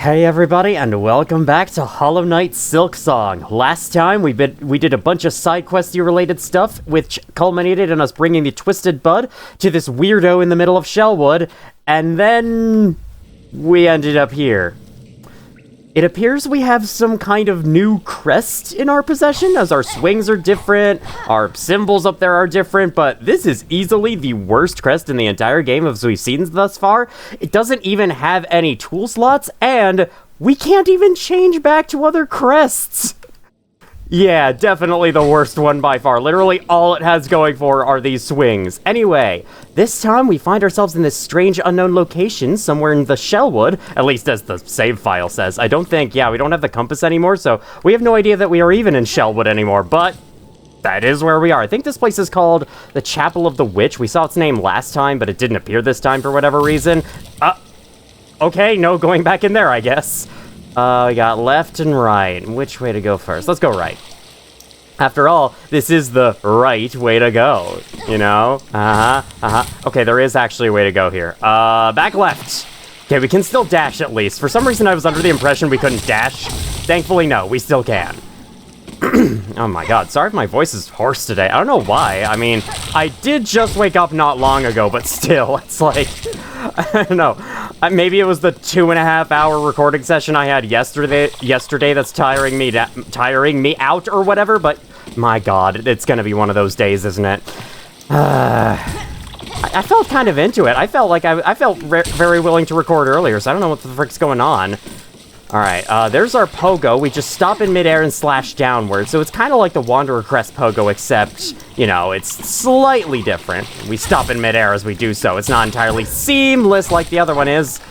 Hey everybody, and welcome back to Hollow Knight Silksong. Last time we did a bunch of side questy related stuff, which culminated in us bringing the Twisted Bud to this weirdo in the middle of Shellwood, and then we ended up here. It appears we have some kind of new crest in our possession, as our swings are different, our symbols up there are different, but this is easily the worst crest in the entire game as we've seen thus far. It doesn't even have any tool slots, and we can't even change back to other crests. Yeah, definitely the worst one by far. Literally all it has going for are these swings. Anyway, this time we find ourselves in this strange unknown location somewhere in the Shellwood, at least as the save file says. I don't think, we don't have the compass anymore, so we have no idea that we are even in Shellwood anymore, but that is where we are. I think this place is called the Chapel of the Witch. We saw its name last time, but it didn't appear this time for whatever reason. Okay, no going back in there, I guess. We got left and right. Which way to go first? Let's go right. After all, this is the right way to go, you know? Okay, there is actually a way to go here. Back left. Okay, we can still dash at least. For some reason, I was under the impression we couldn't dash. Thankfully, no, we still can. Oh my god, sorry if my voice is hoarse today. I don't know why. I mean, I did just wake up not long ago, but still, it's like, I don't know. Maybe it was the 2.5-hour recording session I had yesterday that's tiring me out or whatever, but my god, it's gonna be one of those days, isn't it? I felt kind of into it. I felt like I felt very willing to record earlier, so I don't know what the frick's going on. Alright, there's our pogo. We just stop in midair and slash downward, so it's kind of like the Wanderer Crest pogo, except, you know, it's slightly different. We stop in midair as we do so. It's not entirely seamless like the other one is.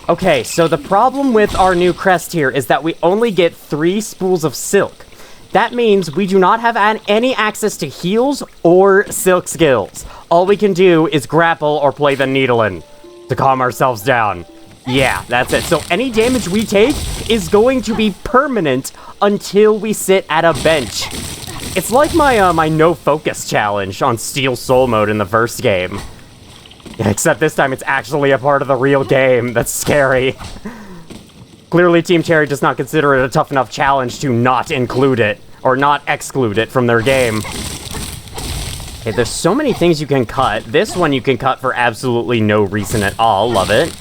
Okay, so the problem with our new crest here is that we only get 3 spools of silk. That means we do not have any access to heals or silk skills. All we can do is grapple or play the needlin to calm ourselves down. Yeah, that's it. So any damage we take is going to be permanent until we sit at a bench. It's like my no focus challenge on Steel Soul mode in the first game. Except this time it's actually a part of the real game. That's scary. Clearly Team Cherry does not consider it a tough enough challenge to not include it, or not exclude it from their game. Okay, there's so many things you can cut. This one you can cut for absolutely no reason at all. Love it.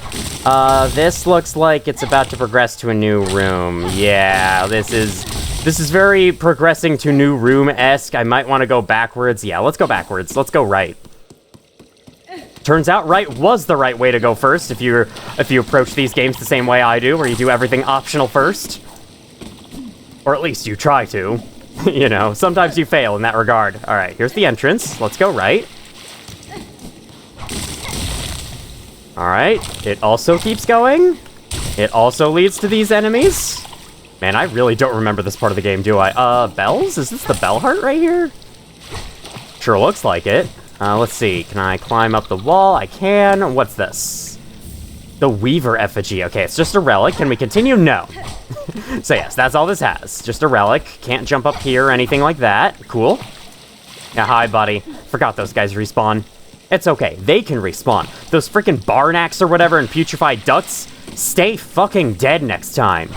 This looks like it's about to progress to a new room. Yeah, this is very progressing to new room-esque. I might want to go backwards. Yeah, let's go backwards. Let's go right. Turns out right was the right way to go first if you approach these games the same way I do, where you do everything optional first. Or at least you try to. You know, sometimes you fail in that regard. Alright, here's the entrance. Let's go right. Alright, it also keeps going. It also leads to these enemies. Man, I really don't remember this part of the game, do I? Bells? Is this the bell heart right here? Sure looks like it. Let's see. Can I climb up the wall? I can. What's this? The Weaver effigy. Okay, it's just a relic. Can we continue? No. So yes, that's all this has. Just a relic. Can't jump up here or anything like that. Cool. Yeah, hi, buddy. Forgot those guys respawn. It's okay. They can respawn. Those freaking Barnacks or whatever and putrefied ducks, stay fucking dead next time.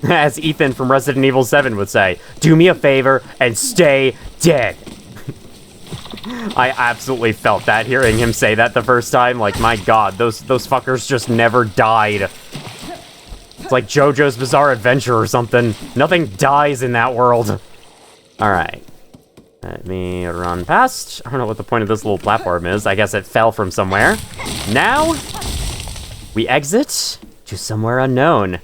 As Ethan from Resident Evil 7 would say, do me a favor and stay dead. I absolutely felt that, hearing him say that the first time. Like, my god, those fuckers just never died. It's like JoJo's Bizarre Adventure or something. Nothing dies in that world. Alright. Let me run past. I don't know what the point of this little platform is. I guess it fell from somewhere. Now, we exit to somewhere unknown.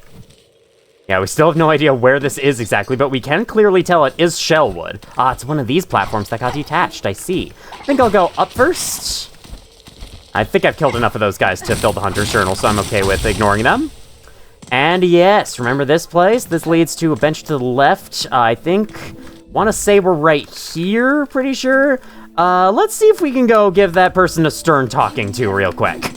Yeah, we still have no idea where this is exactly, but we can clearly tell it is Shellwood. Ah, it's one of these platforms that got detached, I see. I think I'll go up first. I think I've killed enough of those guys to fill the Hunter's Journal, so I'm okay with ignoring them. And yes, remember this place? This leads to a bench to the left. I want to say we're right here, pretty sure. Let's see if we can go give that person a stern talking to real quick.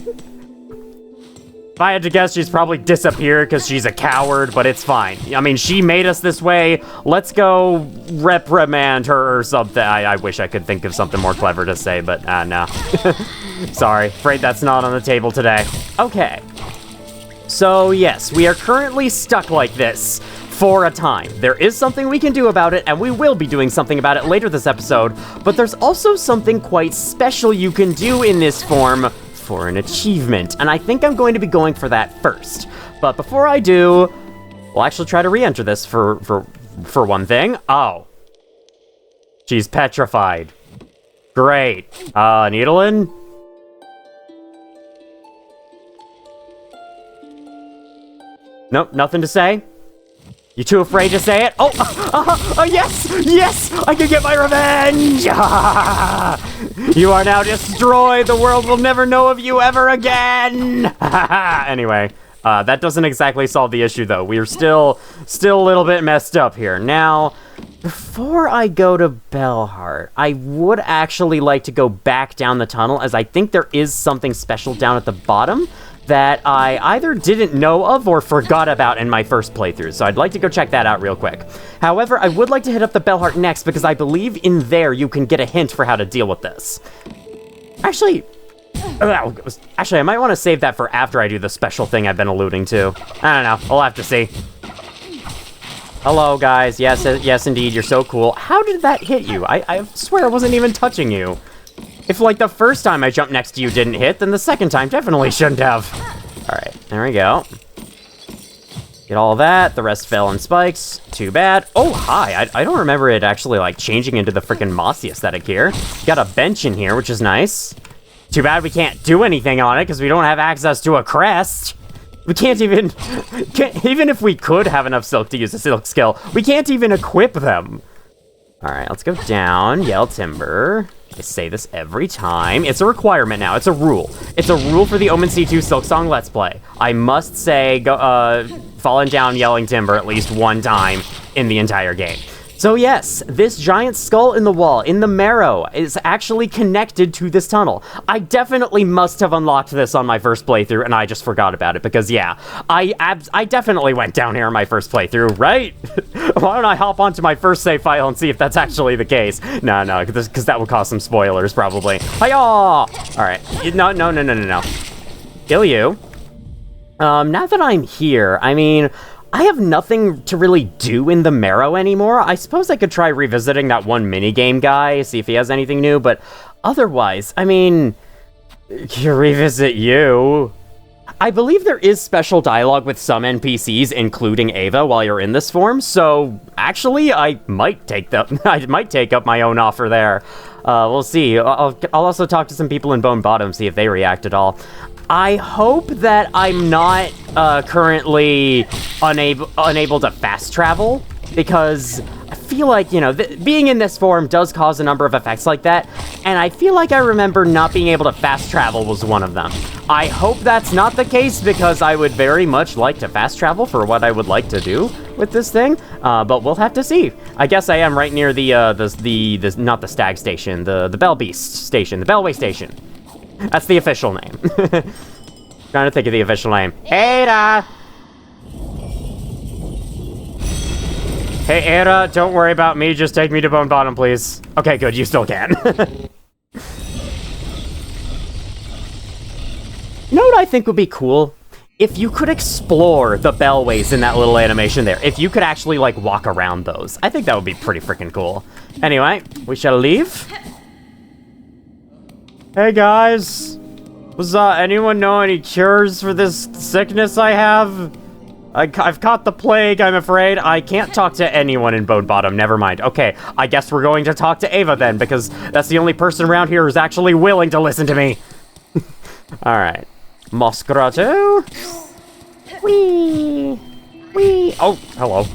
If I had to guess, she's probably disappeared because she's a coward, but it's fine. I mean, she made us this way. Let's go reprimand her or something. I wish I could think of something more clever to say, but no. Sorry, afraid that's not on the table today. Okay. So yes, we are currently stuck like this for a time. There is something we can do about it, and we will be doing something about it later this episode, but there's also something quite special you can do in this form for an achievement, and I think I'm going to be going for that first. But before I do, we'll actually try to re-enter this for one thing. Oh. She's petrified. Great. Needlin? Nope, nothing to say? You too afraid to say it? Oh, yes! Yes! I can get my revenge! You are now destroyed! The world will never know of you ever again! Anyway, that doesn't exactly solve the issue, though. We're still a little bit messed up here. Now, before I go to Bellheart, I would actually like to go back down the tunnel, as I think there is something special down at the bottom that I either didn't know of or forgot about in my first playthrough, so I'd like to go check that out real quick. However, I would like to hit up the Bellheart next because I believe in there you can get a hint for how to deal with this. Actually, I might want to save that for after I do the special thing I've been alluding to. I don't know, I'll have to see. Hello, guys. Yes, indeed, you're so cool. How did that hit you? I swear I wasn't even touching you. If, like, the first time I jumped next to you didn't hit, then the second time definitely shouldn't have. Alright, there we go. Get all that. The rest fell in spikes. Too bad. Oh, hi. I don't remember it actually, like, changing into the freaking mossy aesthetic here. Got a bench in here, which is nice. Too bad we can't do anything on it, because we don't have access to a crest. We can't even... even if we could have enough silk to use a silk skill, we can't even equip them. Alright, let's go down. Yell timber. I say this every time. It's a requirement now. It's a rule. It's a rule for the Omen C2 Silksong Let's Play. I must say, falling down yelling timber at least one time in the entire game. So yes, this giant skull in the wall, in the marrow, is actually connected to this tunnel. I definitely must have unlocked this on my first playthrough, and I just forgot about it, because yeah, I definitely went down here in my first playthrough, right? Why don't I hop onto my first save file and see if that's actually the case? No, because that would cause some spoilers, probably. Hi-yah! Alright, no. Kill you. Now that I'm here, I mean... I have nothing to really do in the marrow anymore. I suppose I could try revisiting that one minigame guy, see if he has anything new, but otherwise, I mean, revisit you. I believe there is special dialogue with some NPCs, including Ava, while you're in this form, so actually, I might take up my own offer there. We'll see. I'll also talk to some people in Bone Bottom, see if they react at all. I hope that I'm not currently unable to fast travel, because I feel like, you know, being in this form does cause a number of effects like that, and I feel like I remember not being able to fast travel was one of them. I hope that's not the case, because I would very much like to fast travel for what I would like to do with this thing, but we'll have to see. I guess I am right near the not the stag station, the Bell Beast station, the Bellway station. That's the official name. Trying to think of the official name. Ada! Hey, Ada, don't worry about me. Just take me to Bone Bottom, please. Okay, good. You still can. You know what I think would be cool? If you could explore the bellways in that little animation there. If you could actually, like, walk around those. I think that would be pretty freaking cool. Anyway, we shall leave. Hey guys, does anyone know any cures for this sickness I have? I've caught the plague, I'm afraid. I can't talk to anyone in Bone Bottom, never mind. Okay, I guess we're going to talk to Ava then, because that's the only person around here who's actually willing to listen to me. Alright. Moss Grotto. Whee! Whee! Oh, hello.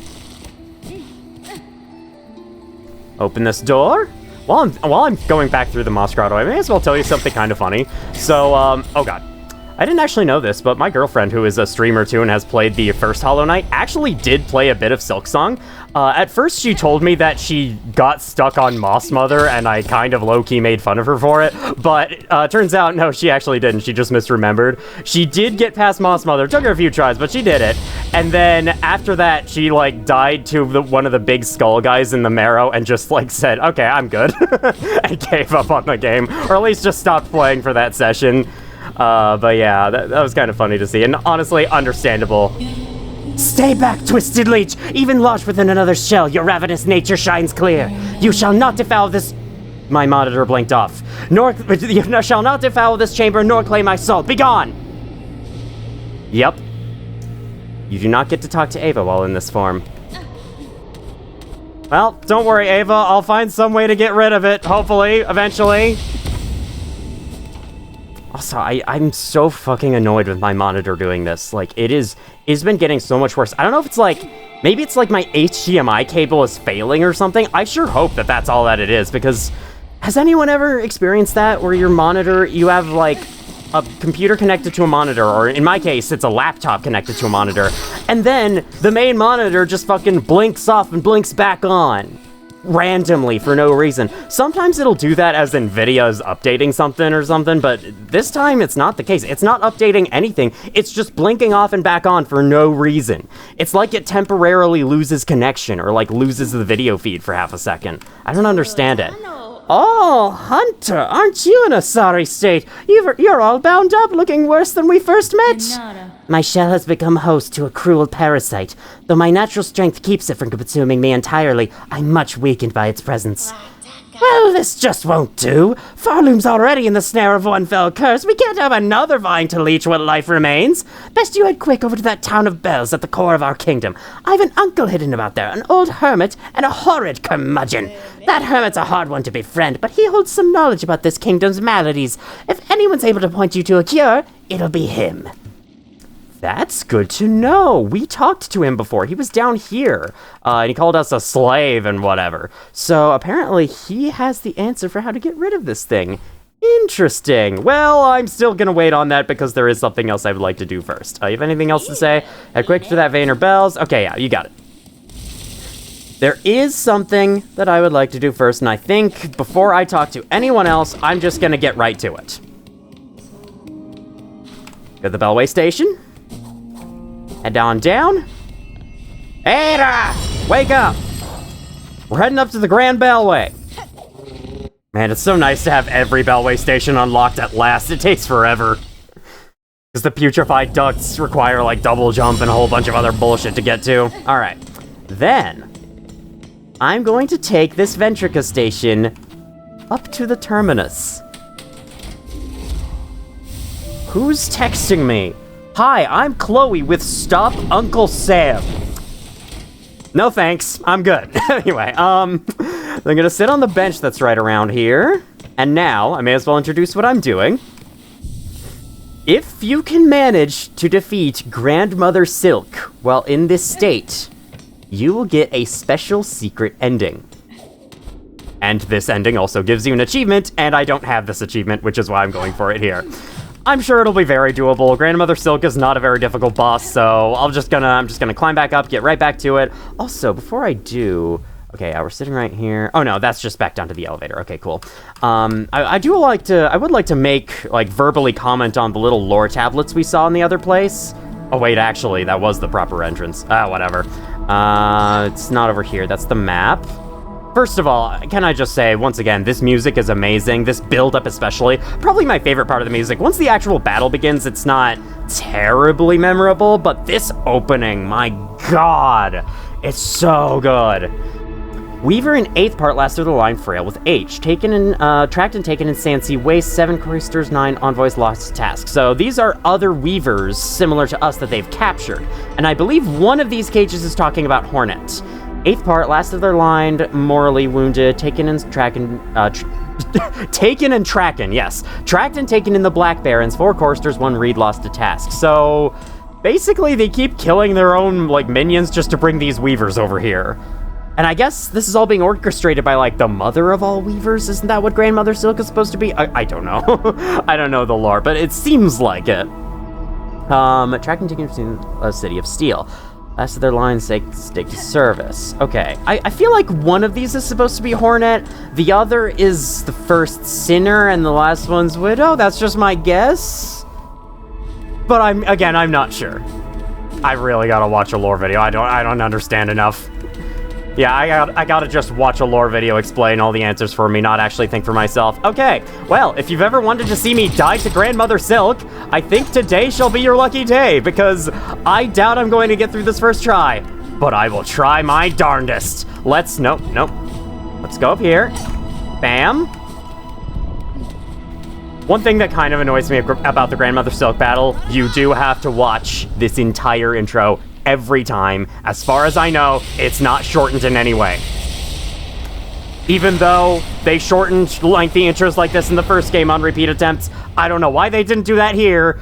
Open this door. While I'm going back through the Moss Grotto, I may as well tell you something kind of funny. So, oh god. I didn't actually know this, but my girlfriend, who is a streamer too and has played the first Hollow Knight, actually did play a bit of Silksong. At first, she told me that she got stuck on Moss Mother, and I kind of low-key made fun of her for it, but turns out, no, she actually didn't. She just misremembered. She did get past Moss Mother. Took her a few tries, but she did it. And then, after that, she, like, died to one of the big skull guys in the marrow and just, like, said, okay, I'm good, and gave up on the game, or at least just stopped playing for that session. But yeah, that was kind of funny to see, and honestly, understandable. Stay back, twisted leech! Even lodged within another shell, your ravenous nature shines clear. You shall not defoul this... My monitor blinked off. You shall not defoul this chamber, nor claim my soul. Begone! Yep. You do not get to talk to Ava while in this form. Well, don't worry, Ava. I'll find some way to get rid of it, hopefully, eventually. Also, I'm so fucking annoyed with my monitor doing this. Like, it's been getting so much worse. I don't know if it's like, maybe it's like my HDMI cable is failing or something. I sure hope that that's all that it is, because has anyone ever experienced that, where your monitor, you have like a computer connected to a monitor, or in my case, it's a laptop connected to a monitor, and then the main monitor just fucking blinks off and blinks back on. Randomly for no reason. Sometimes it'll do that as NVIDIA's updating something or something, but this time it's not the case. It's not updating anything. It's just blinking off and back on for no reason. It's like it temporarily loses connection or like loses the video feed for half a second. I don't understand it. Oh, Hunter, aren't you in a sorry state? You're all bound up, looking worse than we first met. My shell has become host to a cruel parasite. Though my natural strength keeps it from consuming me entirely, I'm much weakened by its presence. Well, this just won't do. Farloom's already in the snare of one fell curse. We can't have another vying to leech what life remains. Best you head quick over to that town of Bells at the core of our kingdom. I've an uncle hidden about there, an old hermit and a horrid curmudgeon. That hermit's a hard one to befriend, but he holds some knowledge about this kingdom's maladies. If anyone's able to point you to a cure, it'll be him. That's good to know. We talked to him before. He was down here, and he called us a slave and whatever. So apparently he has the answer for how to get rid of this thing. Interesting. Well, I'm still gonna wait on that because there is something else I would like to do first. You have anything else to say? Head quick to that vein or bells. Okay, yeah, you got it. There is something that I would like to do first, and I think before I talk to anyone else, I'm just gonna get right to it. Go to the Bellway station. Head on down. Ada! Wake up! We're heading up to the Grand Bellway. Man, it's so nice to have every Bellway station unlocked at last. It takes forever. Because the putrefied ducts require, like, double jump and a whole bunch of other bullshit to get to. Alright. Then, I'm going to take this Ventrica station up to the terminus. Who's texting me? Hi, I'm Chloe with Stop Uncle Sam. No thanks, I'm good. Anyway, I'm gonna sit on the bench that's right around here. And now, I may as well introduce what I'm doing. If you can manage to defeat Grandmother Silk while in this state, you will get a special secret ending. And this ending also gives you an achievement, and I don't have this achievement, which is why I'm going for it here. I'm sure it'll be very doable. Grandmother Silk is not a very difficult boss, so I'm just gonna climb back up, get right back to it. Also, before I do, okay, we're sitting right here. Oh no, that's just back down to the elevator. Okay, cool. I would like to make, like, verbally comment on the little lore tablets we saw in the other place. Oh wait, actually, that was the proper entrance. Whatever. It's not over here. That's the map. First of all, can I just say, once again, this music is amazing. This build-up especially. Probably my favorite part of the music. Once the actual battle begins, it's not terribly memorable, but this opening, my god, it's so good. Weaver in 8th part last through the line frail with H. Tracked and taken in Sansi, Waste, 7 Choristers, 9 Envoys lost to task. So these are other Weavers similar to us that they've captured. And I believe one of these cages is talking about Hornet. 8th part, last of their line, mortally wounded, taken and tracking, yes. Tracked and taken in the Black Barons, 4 Choristers, 1 Reed lost to task. So, basically they keep killing their own, like, minions just to bring these Weavers over here. And I guess this is all being orchestrated by, like, the mother of all Weavers? Isn't that what Grandmother Silk is supposed to be? I don't know. I don't know the lore, but it seems like it. Tracked and taken to a City of Steel. Last of their line, stick to service. Okay, I feel like one of these is supposed to be Hornet, the other is the first Sinner, and the last one's Widow. That's just my guess. But I'm not sure. I really gotta watch a lore video. I don't understand enough. Yeah, I gotta just watch a lore video explain all the answers for me, not actually think for myself. Okay, well, if you've ever wanted to see me die to Grandmother Silk, I think today shall be your lucky day, because I doubt I'm going to get through this first try. But I will try my darndest. Nope. Let's go up here. Bam. One thing that kind of annoys me about the Grandmother Silk battle, you do have to watch this entire intro every time. As far as I know, it's not shortened in any way. Even though they shortened lengthy intros like this in the first game on repeat attempts, I don't know why they didn't do that here.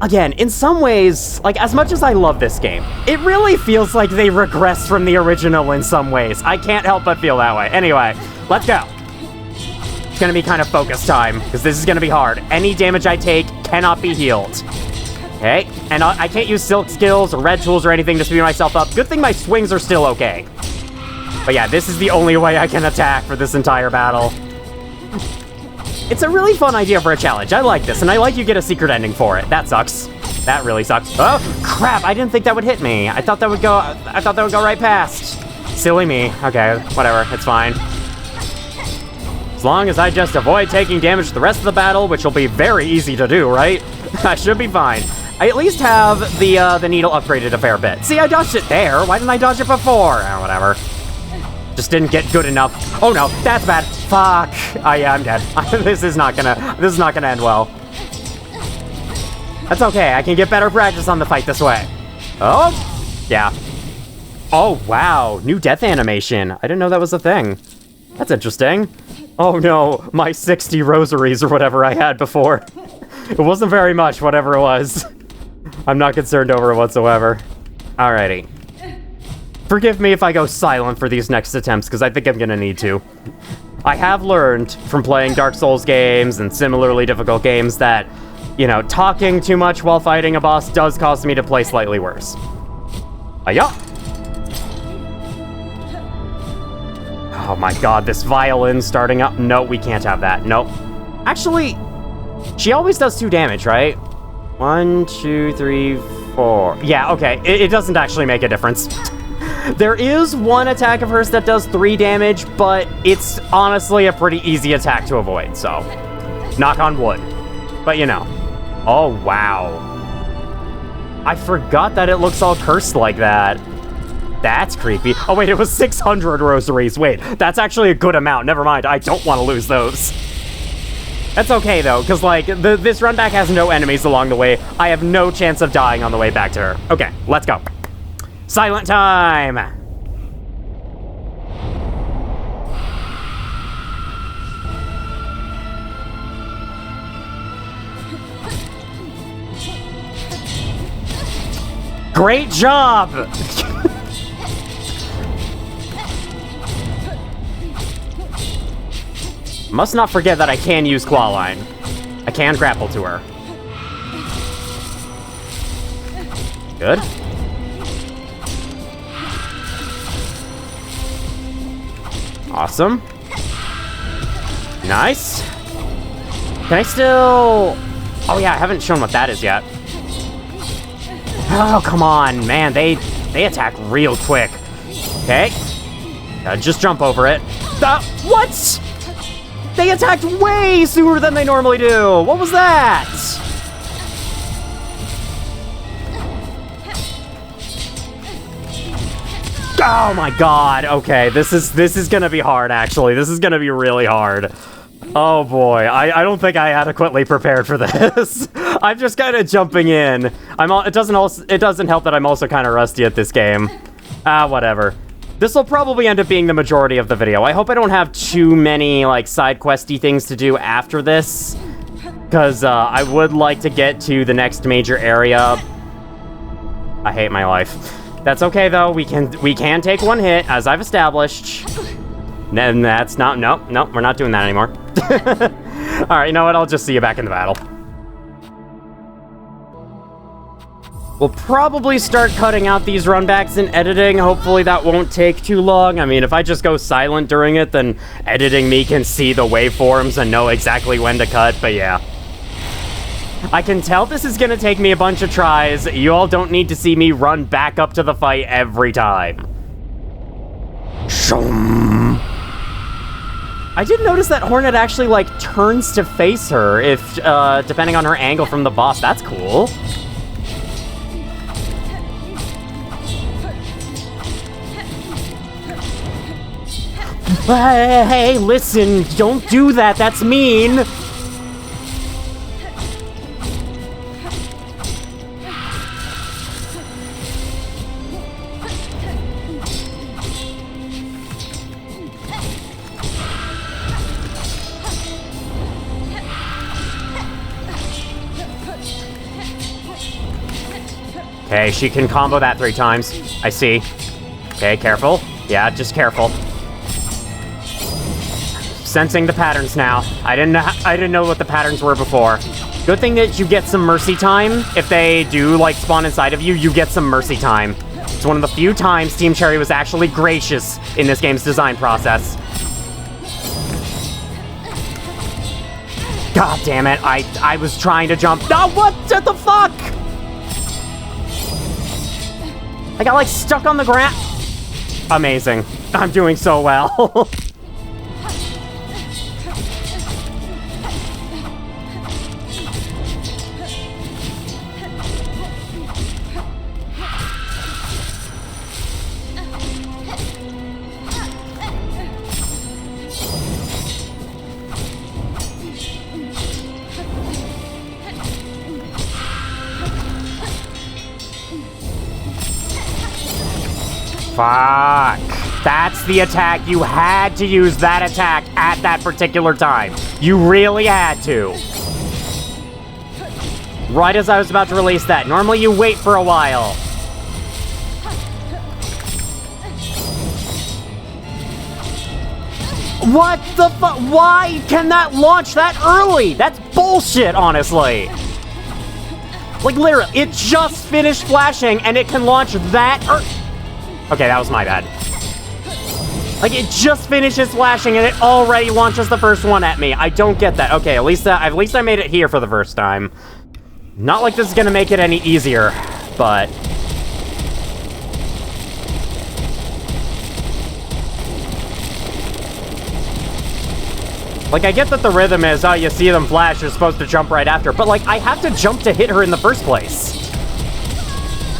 Again, in some ways, like, as much as I love this game, it really feels like they regressed from the original in some ways. I can't help but feel that way. Anyway, let's go. It's gonna be kind of focus time, because this is gonna be hard. Any damage I take cannot be healed. Okay, and I can't use silk skills or red tools or anything to speed myself up. Good thing my swings are still okay. But yeah, this is the only way I can attack for this entire battle. It's a really fun idea for a challenge. I like this, and I like you get a secret ending for it. That sucks. That really sucks. Oh, crap, I didn't think that would hit me. I thought that would go right past. Silly me. Okay, whatever, it's fine. As long as I just avoid taking damage the rest of the battle, which will be very easy to do, right? I should be fine. I at least have the needle upgraded a fair bit. See, I dodged it there. Why didn't I dodge it before? Oh, whatever. Just didn't get good enough. Oh no, that's bad. Fuck. Oh yeah, I'm dead. This is not gonna end well. That's okay. I can get better practice on the fight this way. Oh, yeah. Oh wow, new death animation. I didn't know that was a thing. That's interesting. Oh no, my 60 rosaries or whatever I had before. It wasn't very much, whatever it was. I'm not concerned over it whatsoever. Alrighty. Forgive me if I go silent for these next attempts, because I think I'm gonna need to. I have learned from playing Dark Souls games and similarly difficult games that, you know, talking too much while fighting a boss does cause me to play slightly worse. Hiya! Oh my god, this violin starting up. No, we can't have that. Nope. Actually, she always does 2 damage, right? 1, 2, 3, 4. Yeah, okay. It doesn't actually make a difference. There is one attack of hers that does 3 damage, but it's honestly a pretty easy attack to avoid, so knock on wood. But you know. Oh, wow. I forgot that it looks all cursed like that. That's creepy. Oh, wait, it was 600 rosaries. Wait, that's actually a good amount. Never mind, I don't want to lose those. That's okay, though, because, like, this run back has no enemies along the way. I have no chance of dying on the way back to her. Okay, let's go. Silent time! Great job! Must not forget that I can use Claw Line. I can grapple to her. Good. Awesome. Nice. Can I still... Oh yeah, I haven't shown what that is yet. Oh, come on, man. They attack real quick. Okay. Just jump over it. What? They attacked way sooner than they normally do. What was that? Oh my god. Okay, this is gonna be hard, actually. This is gonna be really hard. Oh boy, I don't think I adequately prepared for this. I'm just kind of jumping in. It doesn't help that I'm also kind of rusty at this game. Whatever. This will probably end up being the majority of the video. I hope I don't have too many, like, side questy things to do after this, because I would like to get to the next major area. I hate my life. That's okay, though. We can take one hit, as I've established. And that's not... Nope, we're not doing that anymore. Alright, you know what? I'll just see you back in the battle. We'll probably start cutting out these runbacks in editing. Hopefully that won't take too long. I mean, if I just go silent during it, then editing me can see the waveforms and know exactly when to cut, but yeah. I can tell this is gonna take me a bunch of tries. You all don't need to see me run back up to the fight every time. Shum. I did notice that Hornet actually, like, turns to face her if, depending on her angle from the boss. That's cool. Hey, listen, don't do that. That's mean. Okay, she can combo that 3 times. I see. Okay, careful. Yeah, just careful. Sensing the patterns now. I didn't know what the patterns were before. Good thing that you get some mercy time. If they do, like, spawn inside of you, you get some mercy time. It's one of the few times Team Cherry was actually gracious in this game's design process. God damn it, I was trying to jump. No, what the fuck? I got, like, stuck on the ground. Amazing. I'm doing so well. Fuck. That's the attack. You had to use that attack at that particular time. You really had to. Right as I was about to release that. Normally you wait for a while. What the fuck? Why can that launch that early? That's bullshit, honestly. Like, literally, it just finished flashing and it can launch that early. Okay, that was my bad. Like, it just finishes flashing and it already launches the first one at me. I don't get that. Okay, at least I made it here for the first time. Not like this is gonna make it any easier, but... Like, I get that the rhythm is, oh, you see them flash, you're supposed to jump right after, but, like, I have to jump to hit her in the first place.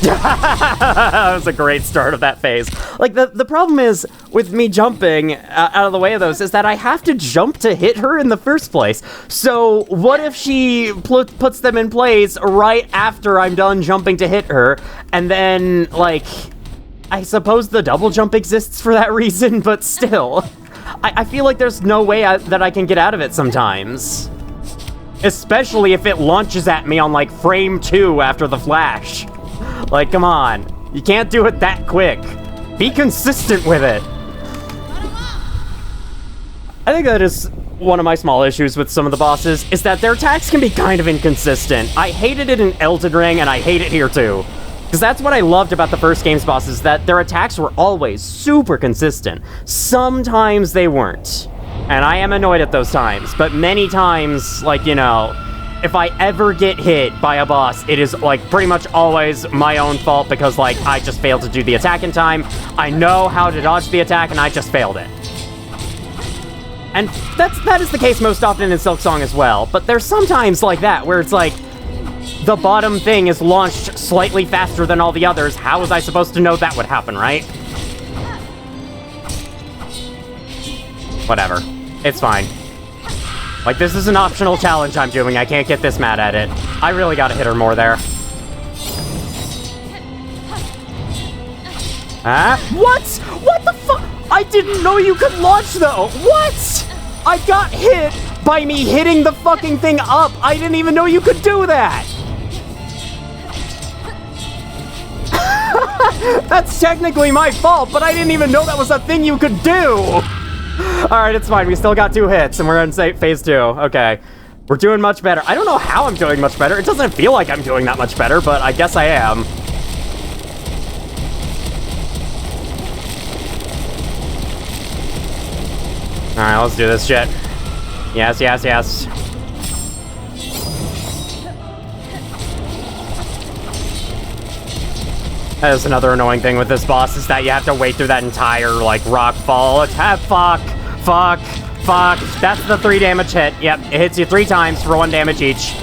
That was a great start of that phase. Like, the problem is, with me jumping out of the way of those, is that I have to jump to hit her in the first place. So, what if she puts them in place right after I'm done jumping to hit her, and then, like, I suppose the double jump exists for that reason, but still. I feel like there's no way that I can get out of it sometimes. Especially if it launches at me on, like, frame 2 after the flash. Like, come on. You can't do it that quick. Be consistent with it. I think that is one of my small issues with some of the bosses, is that their attacks can be kind of inconsistent. I hated it in Elden Ring, and I hate it here too. Because that's what I loved about the first game's bosses, that their attacks were always super consistent. Sometimes they weren't. And I am annoyed at those times, but many times, like, you know, if I ever get hit by a boss, it is, like, pretty much always my own fault because, like, I just failed to do the attack in time. I know how to dodge the attack, and I just failed it. And that is the case most often in Silksong as well, but there's sometimes like that, where it's like, the bottom thing is launched slightly faster than all the others. How was I supposed to know that would happen, right? Whatever. It's fine. Like, this is an optional challenge I'm doing. I can't get this mad at it. I really gotta hit her more there. Huh? What? What the fuck? I didn't know you could launch, though. What? I got hit by me hitting the fucking thing up. I didn't even know you could do that. That's technically my fault, but I didn't even know that was a thing you could do. Alright, it's fine. We still got 2 hits, and we're in phase 2. Okay. We're doing much better. I don't know how I'm doing much better. It doesn't feel like I'm doing that much better, but I guess I am. Alright, let's do this shit. Yes, yes, yes. That is another annoying thing with this boss, is that you have to wait through that entire, like, rock fall attack. Fuck. That's the 3 damage hit. Yep, it hits you 3 times for 1 damage each.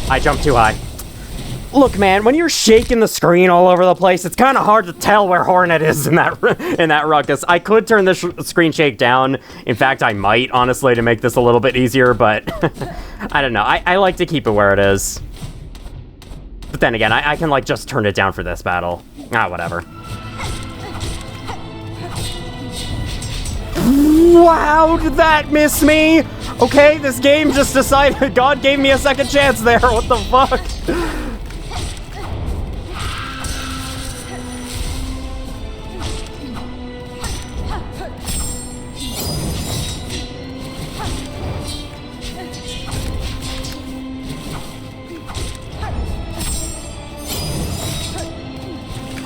I jumped too high. Look, man, when you're shaking the screen all over the place, it's kind of hard to tell where Hornet is in that ruckus. I could turn the screen shake down. In fact, I might, honestly, to make this a little bit easier, but I don't know. I like to keep it where it is. But then again, I can, like, just turn it down for this battle. Whatever. Wow, did that miss me? Okay, this game just decided God gave me a second chance there. What the fuck?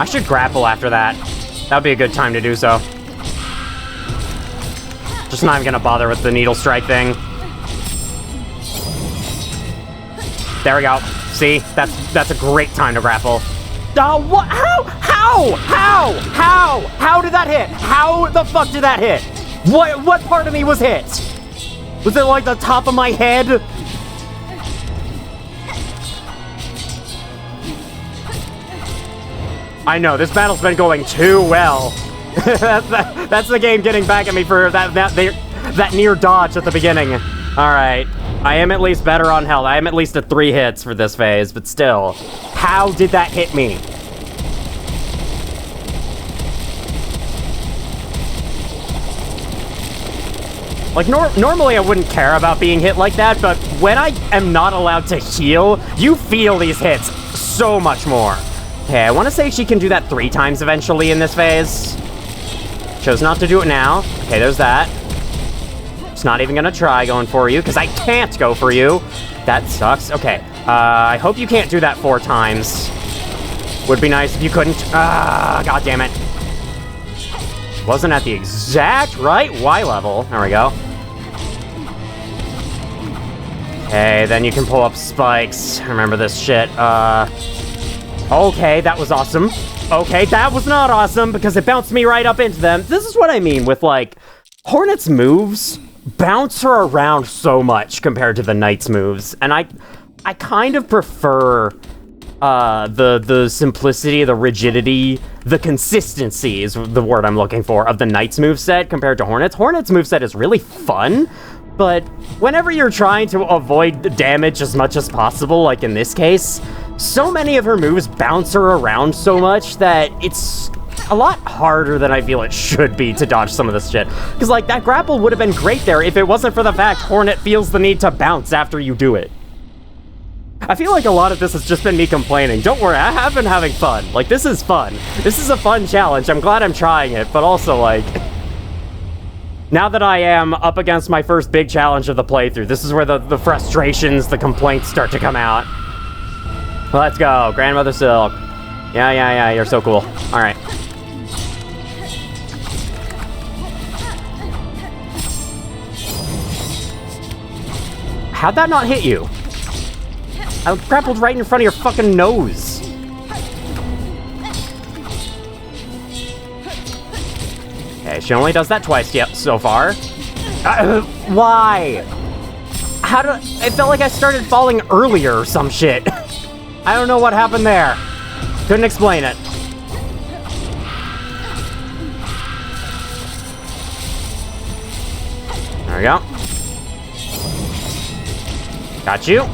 I should grapple after that. That would be a good time to do so. Just not even gonna bother with the needle strike thing. There we go. See? That's a great time to grapple. What? How did that hit? How the fuck did that hit? What part of me was hit? Was it like the top of my head? I know, this battle's been going too well. That's the game getting back at me for that near dodge at the beginning. Alright, I am at least better on health. I am at least at 3 hits for this phase, but still. How did that hit me? Like, normally I wouldn't care about being hit like that, but when I am not allowed to heal, you feel these hits so much more. Okay, I want to say she can do that 3 times eventually in this phase. Chose not to do it now. Okay, there's that. It's not even gonna try going for you, because I can't go for you. That sucks. Okay, I hope you can't do that 4 times. Would be nice if you couldn't. God damn it. Wasn't at the exact right Y level. There we go. Okay, then you can pull up spikes. Remember this shit. Okay, that was awesome. Okay, that was not awesome because it bounced me right up into them. This is what I mean with, like, Hornet's moves bounce her around so much compared to the Knight's moves. And I kind of prefer the simplicity, the rigidity, the consistency is the word I'm looking for, of the Knight's moveset compared to Hornet's. Hornet's moveset is really fun, but whenever you're trying to avoid damage as much as possible, like in this case, so many of her moves bounce her around so much that it's a lot harder than I feel it should be to dodge some of this shit. Because, like, that grapple would have been great there if it wasn't for the fact Hornet feels the need to bounce after you do it. I feel like a lot of this has just been me complaining. Don't worry, I have been having fun. Like, this is fun. This is a fun challenge. I'm glad I'm trying it, but also, like, now that I am up against my first big challenge of the playthrough, this is where the frustrations, the complaints start to come out. Let's go, Grandmother Silk. Yeah, you're so cool. Alright. How'd that not hit you? I grappled right in front of your fucking nose. Okay, she only does that twice, yep, so far. Why? I felt like I started falling earlier or some shit. I don't know what happened there. Couldn't explain it. There we go. Got you.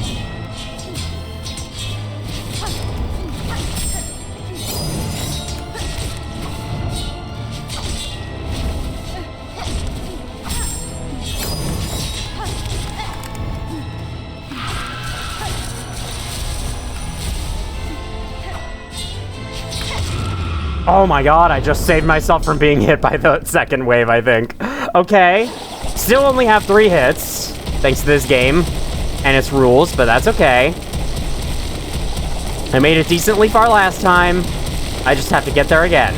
Oh my god, I just saved myself from being hit by the second wave, I think. Okay. Still only have 3 hits, thanks to this game and its rules, but that's okay. I made it decently far last time. I just have to get there again.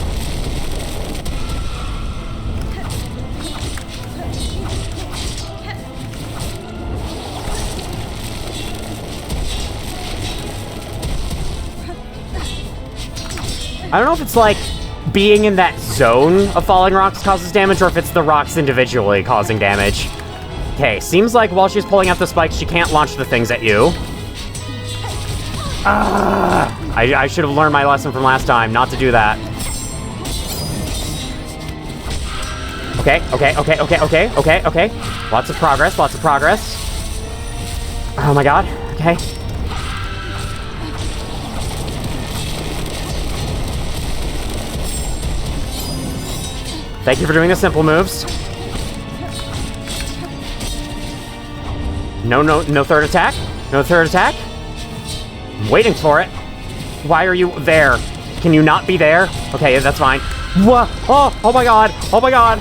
I don't know if it's like being in that zone of falling rocks causes damage or if it's the rocks individually causing damage. Okay, seems like while she's pulling out the spikes, she can't launch the things at you. I should have learned my lesson from last time, not to do that. Okay. Lots of progress. Oh my god, okay. Thank you for doing the simple moves. No third attack. No third attack. I'm waiting for it. Why are you there? Can you not be there? Okay, that's fine. Whoa! Oh my god! Oh my god!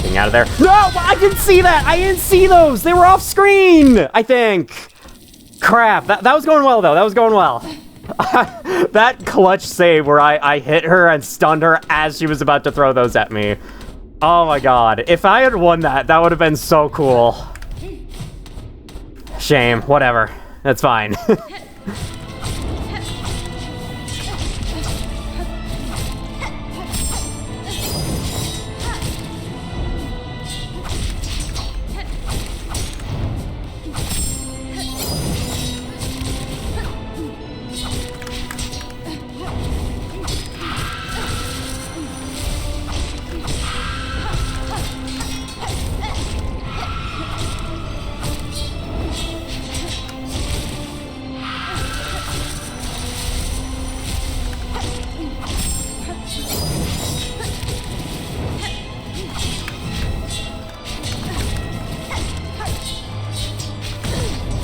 Getting out of there. No! I didn't see that! I didn't see those! They were off screen! I think. Crap. That was going well, though. That was going well. That clutch save where I hit her and stunned her as she was about to throw those at me. Oh my god. If I had won that, that would have been so cool. Shame. Whatever. That's fine.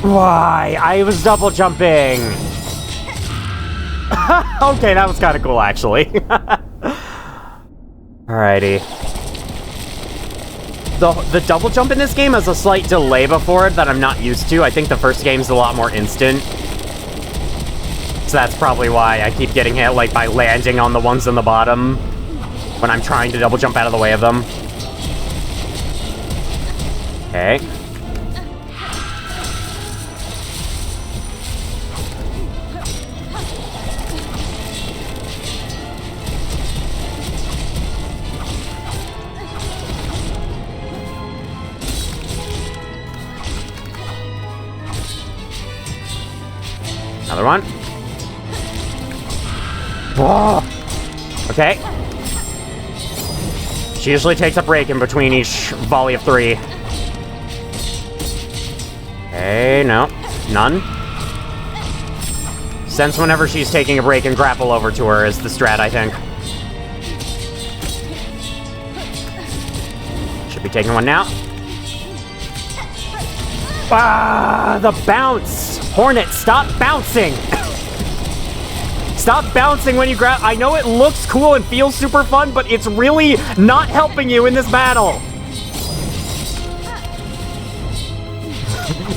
Why? I was double jumping. Okay, that was kind of cool, actually. Alrighty. The double jump in this game has a slight delay before it that I'm not used to. I think the first game's a lot more instant. So that's probably why I keep getting hit, like, by landing on the ones on the bottom when I'm trying to double jump out of the way of them. Okay. Another one. Oh. Okay. She usually takes a break in between each volley of 3. Okay, no. None. Sense whenever she's taking a break and grapple over to her is the strat, I think. Should be taking one now. Ah, the bounce! Hornet, stop bouncing! Stop bouncing when you grab- I know it looks cool and feels super fun, but it's really not helping you in this battle!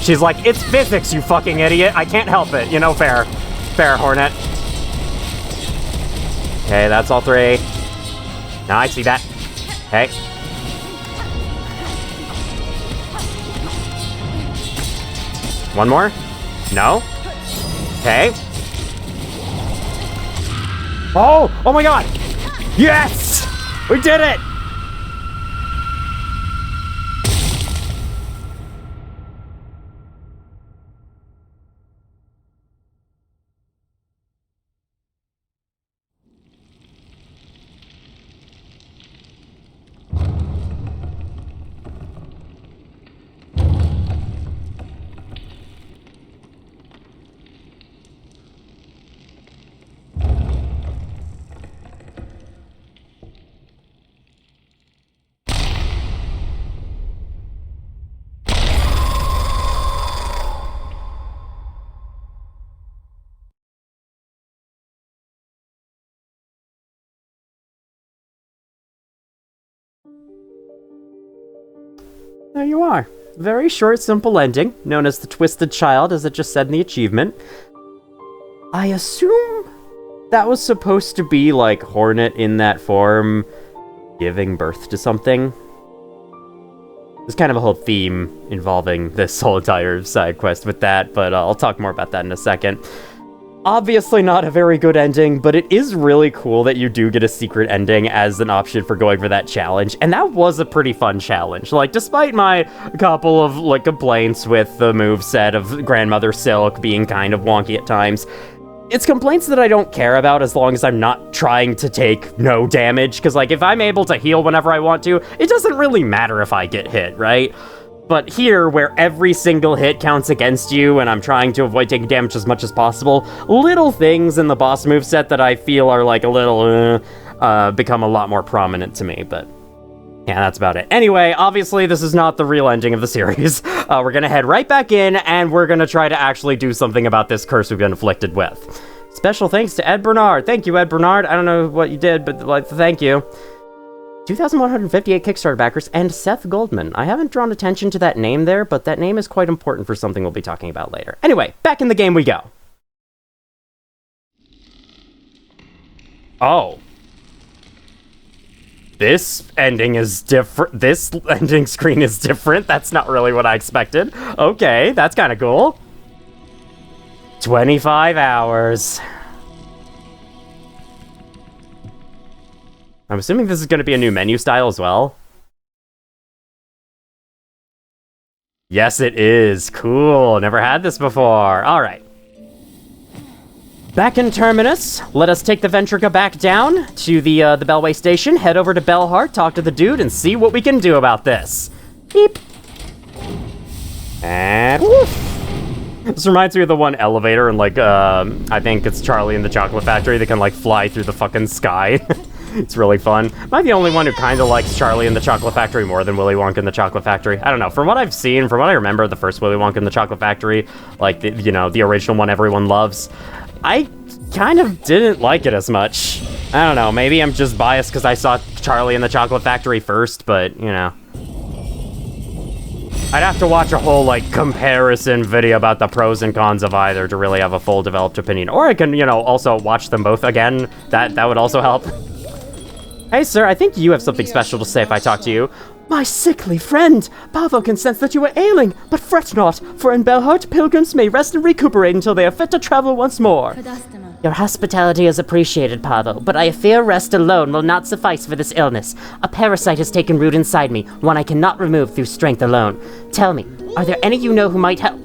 She's like, it's physics, you fucking idiot. I can't help it. You know, fair. Fair, Hornet. Okay, that's all 3. Now I see that. Okay. One more? No? Okay. Oh! Oh my god! Yes! We did it! There you are. Very short, simple ending, known as the Twisted Child, as it just said in the achievement. I assume that was supposed to be, like, Hornet in that form giving birth to something. There's kind of a whole theme involving this whole entire side quest with that, but I'll talk more about that in a second. Obviously not a very good ending, but it is really cool that you do get a secret ending as an option for going for that challenge, and that was a pretty fun challenge. Like, despite my couple of, like, complaints with the moveset of Grandmother Silk being kind of wonky at times, it's complaints that I don't care about as long as I'm not trying to take no damage, because, like, if I'm able to heal whenever I want to, it doesn't really matter if I get hit, right? But here, where every single hit counts against you, and I'm trying to avoid taking damage as much as possible, little things in the boss moveset that I feel are, like, a little, become a lot more prominent to me, but yeah, that's about it. Anyway, obviously, this is not the real ending of the series. We're gonna head right back in, and we're gonna try to actually do something about this curse we've been afflicted with. Special thanks to Ed Bernard. Thank you, Ed Bernard. I don't know what you did, but, like, thank you. 2,158 Kickstarter backers, and Seth Goldman. I haven't drawn attention to that name there, but that name is quite important for something we'll be talking about later. Anyway, back in the game we go. Oh. This ending is different. This ending screen is different. That's not really what I expected. Okay, that's kind of cool. 25 hours. I'm assuming this is going to be a new menu style as well. Yes, it is. Cool. Never had this before. All right. Back in Terminus, let us take the Ventrica back down to the Bellway station, head over to Bellheart, talk to the dude, and see what we can do about this. Beep. And woof. This reminds me of the one elevator in, like, I think it's Charlie and the Chocolate Factory that can, like, fly through the fucking sky. It's really fun. Am I the only one who kind of likes Charlie and the Chocolate Factory more than Willy Wonka and the Chocolate Factory? I don't know. From what I've seen, from what I remember, the first Willy Wonka and the Chocolate Factory, like, the original one everyone loves, I kind of didn't like it as much. I don't know. Maybe I'm just biased because I saw Charlie and the Chocolate Factory first, but, you know. I'd have to watch a whole, like, comparison video about the pros and cons of either to really have a full developed opinion. Or I can, also watch them both again. That would also help. Hey, sir, I think you have something special to say if I talk to you. My sickly friend! Pavel can sense that you are ailing, but fret not, for in Bellheart, pilgrims may rest and recuperate until they are fit to travel once more. Your hospitality is appreciated, Pavel, but I fear rest alone will not suffice for this illness. A parasite has taken root inside me, one I cannot remove through strength alone. Tell me, are there any you know who might help?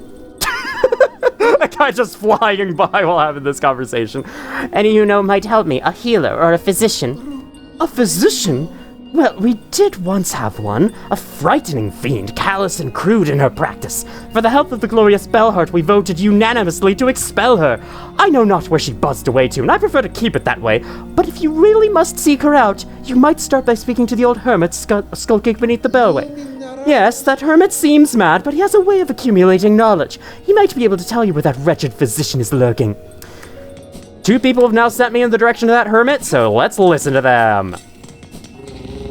A guy just flying by while having this conversation. Any you know might help me, a healer or a physician? A physician? Well, we did once have one. A frightening fiend, callous and crude in her practice. For the health of the glorious Bellheart, we voted unanimously to expel her. I know not where she buzzed away to, and I prefer to keep it that way. But if you really must seek her out, you might start by speaking to the old hermit skulking beneath the Bellway. Yes, that hermit seems mad, but he has a way of accumulating knowledge. He might be able to tell you where that wretched physician is lurking. 2 people have now sent me in the direction of that hermit, so let's listen to them.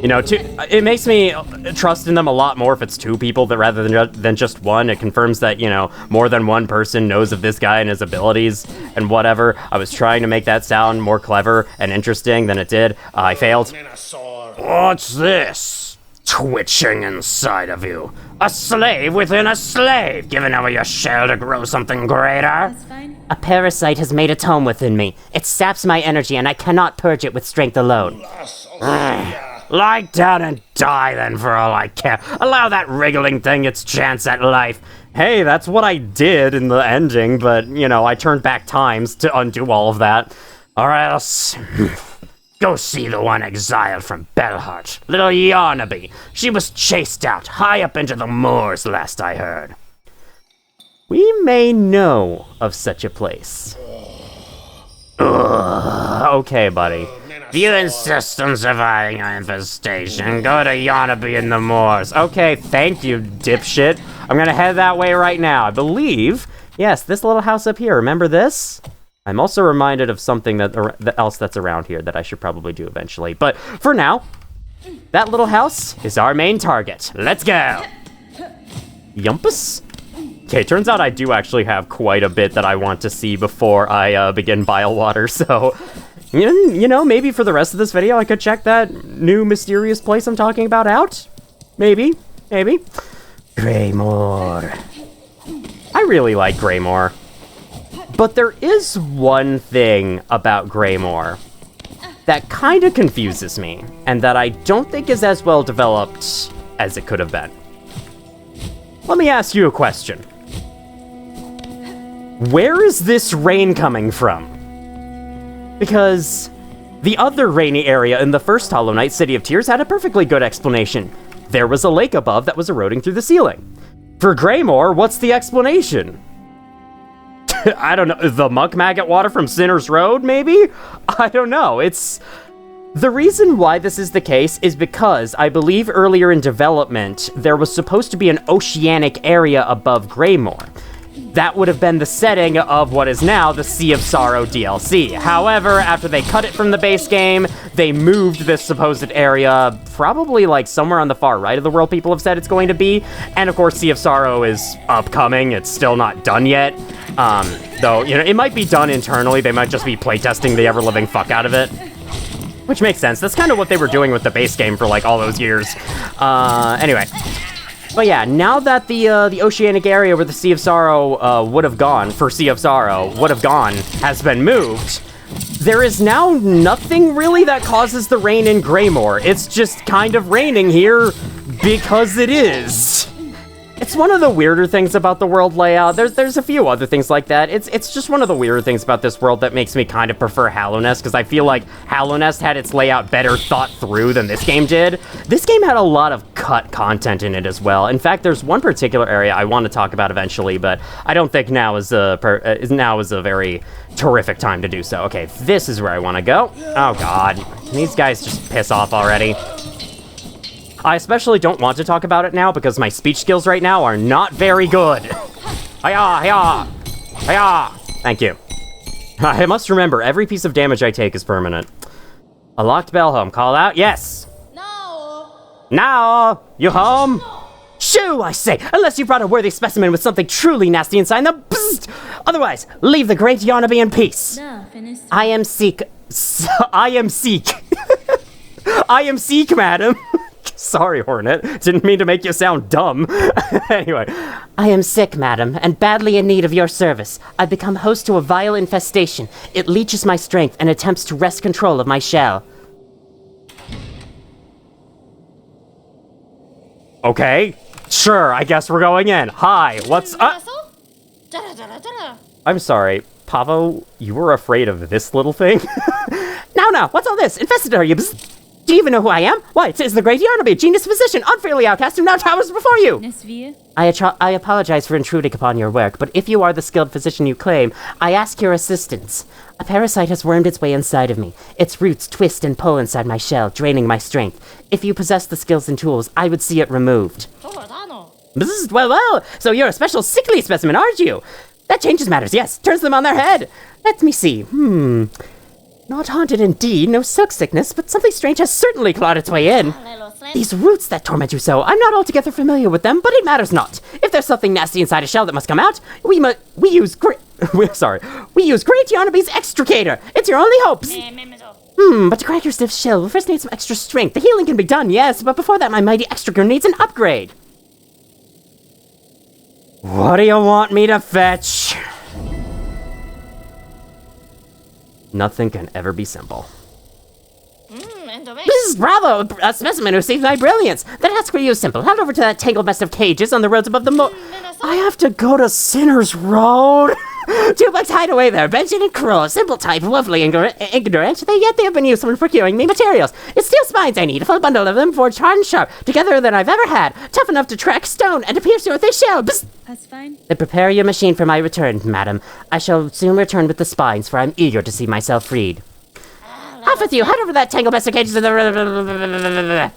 It makes me trust in them a lot more if it's 2 people rather than just one. It confirms that, more than one person knows of this guy and his abilities and whatever. I was trying to make that sound more clever and interesting than it did. I failed. What's this? Twitching inside of you. A slave within a slave, giving over your shell to grow something greater. That's fine. A parasite has made its home within me. It saps my energy, and I cannot purge it with strength alone. Lie down and die, then, for all I care. Allow that wriggling thing its chance at life. Hey, that's what I did in the ending, but, I turned back times to undo all of that. Or else... Go see the one exiled from Bellheart, little Yarnaby. She was chased out, high up into the moors, last I heard. We may know of such a place. Okay, buddy. If you insist on surviving an infestation, go to Yarnaby in the moors. Okay, thank you, dipshit. I'm gonna head that way right now. I believe, yes, this little house up here, remember this? I'm also reminded of something else that's around here that I should probably do eventually. But for now, that little house is our main target. Let's go! Yumpus? Okay, turns out I do actually have quite a bit that I want to see before I begin Bile Water, so... maybe for the rest of this video I could check that new mysterious place I'm talking about out? Maybe. maybe. Greymoor. I really like Greymoor. But there is one thing about Greymoor that kind of confuses me, and that I don't think is as well developed as it could have been. Let me ask you a question. Where is this rain coming from? Because the other rainy area in the first Hollow Knight, City of Tears, had a perfectly good explanation. There was a lake above that was eroding through the ceiling. For Greymoor, what's the explanation? I don't know, the muck maggot water from Sinner's Road, maybe? I don't know, The reason why this is the case is because I believe earlier in development, there was supposed to be an oceanic area above Greymoor. That would have been the setting of what is now the Sea of Sorrow DLC. However, after they cut it from the base game, they moved this supposed area probably like somewhere on the far right of the world people have said it's going to be. And of course, Sea of Sorrow is upcoming. It's still not done yet. Though, you know, it might be done internally. They might just be playtesting the ever-living fuck out of it. Which makes sense. That's kind of what they were doing with the base game for like all those years. Anyway. But yeah, now that the oceanic area where the Sea of Sorrow would have gone, has been moved, there is now nothing really that causes the rain in Greymoor. It's just kind of raining here because it is. It's one of the weirder things about the world layout. There's a few other things like that. It's just one of the weirder things about this world that makes me kind of prefer Hallownest, because I feel like Hallownest had its layout better thought through than this game did. This game had a lot of cut content in it as well. In fact, there's one particular area I want to talk about eventually, but I don't think now is a very terrific time to do so. Okay, this is where I want to go. Oh god, these guys just piss off already. I especially don't want to talk about it now because my speech skills right now are not very good. Hiya, hiya, hiya. Thank you. I must remember, every piece of damage I take is permanent. A locked bell home. Call out? Yes. No. Now, you home? Shoo, I say, unless you brought a worthy specimen with something truly nasty inside the bzzzt. Otherwise, leave the great Yarnaby in peace. No, I am Seek. I am Seek. I am Seek, madam. Sorry, Hornet. Didn't mean to make you sound dumb. Anyway. I am sick, madam, and badly in need of your service. I've become host to a vile infestation. It leeches my strength and attempts to wrest control of my shell. Okay. Sure, I guess we're going in. Hi, what's up? I'm sorry. Pavo, you were afraid of this little thing? Now, what's all this? Infested are you? Do you even know who I am? Why, it is the great Yarnaby, a genius physician, unfairly outcast, who now towers before you! I apologize for intruding upon your work, but if you are the skilled physician you claim, I ask your assistance. A parasite has wormed its way inside of me. Its roots twist and pull inside my shell, draining my strength. If you possess the skills and tools, I would see it removed. Well, so you're a special sickly specimen, aren't you? That changes matters, yes, turns them on their head. Let me see, Not haunted indeed, no silk sickness, but something strange has certainly clawed its way in. These roots that torment you so, I'm not altogether familiar with them, but it matters not. If there's something nasty inside a shell that must come out, we use great Yarnaby's extricator. It's your only hopes. But to crack your stiff shell, we'll first need some extra strength. The healing can be done, yes, but before that, my mighty extricator needs an upgrade. What do you want me to fetch? Nothing can ever be simple. This is Bravo, a specimen who sees my brilliance. The task for you is simple. Head over to that tangled mess of cages on the roads above the I have to go to Sinner's Road? 2 bucks hide away there, Benjamin and Crow, simple type, woefully ignorant, yet they have been useful in procuring me materials. It's steel spines I need, a full bundle of them, forged hard and sharp, together than I've ever had, tough enough to track stone and to pierce you with a shell. Psst. That's fine. Then prepare your machine for my return, madam. I shall soon return with the spines, for I'm eager to see myself freed. Off with you, head over that tangled mess of cages to the...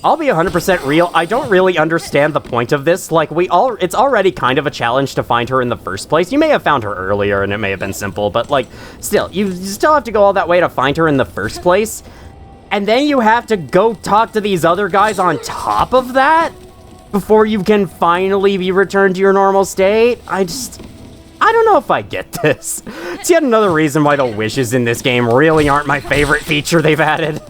I'll be 100% real, I don't really understand the point of this. Like, it's already kind of a challenge to find her in the first place. You may have found her earlier and it may have been simple, but like, still, you still have to go all that way to find her in the first place. And then you have to go talk to these other guys on top of that before you can finally be returned to your normal state. I don't know if I get this. It's yet another reason why the wishes in this game really aren't my favorite feature they've added.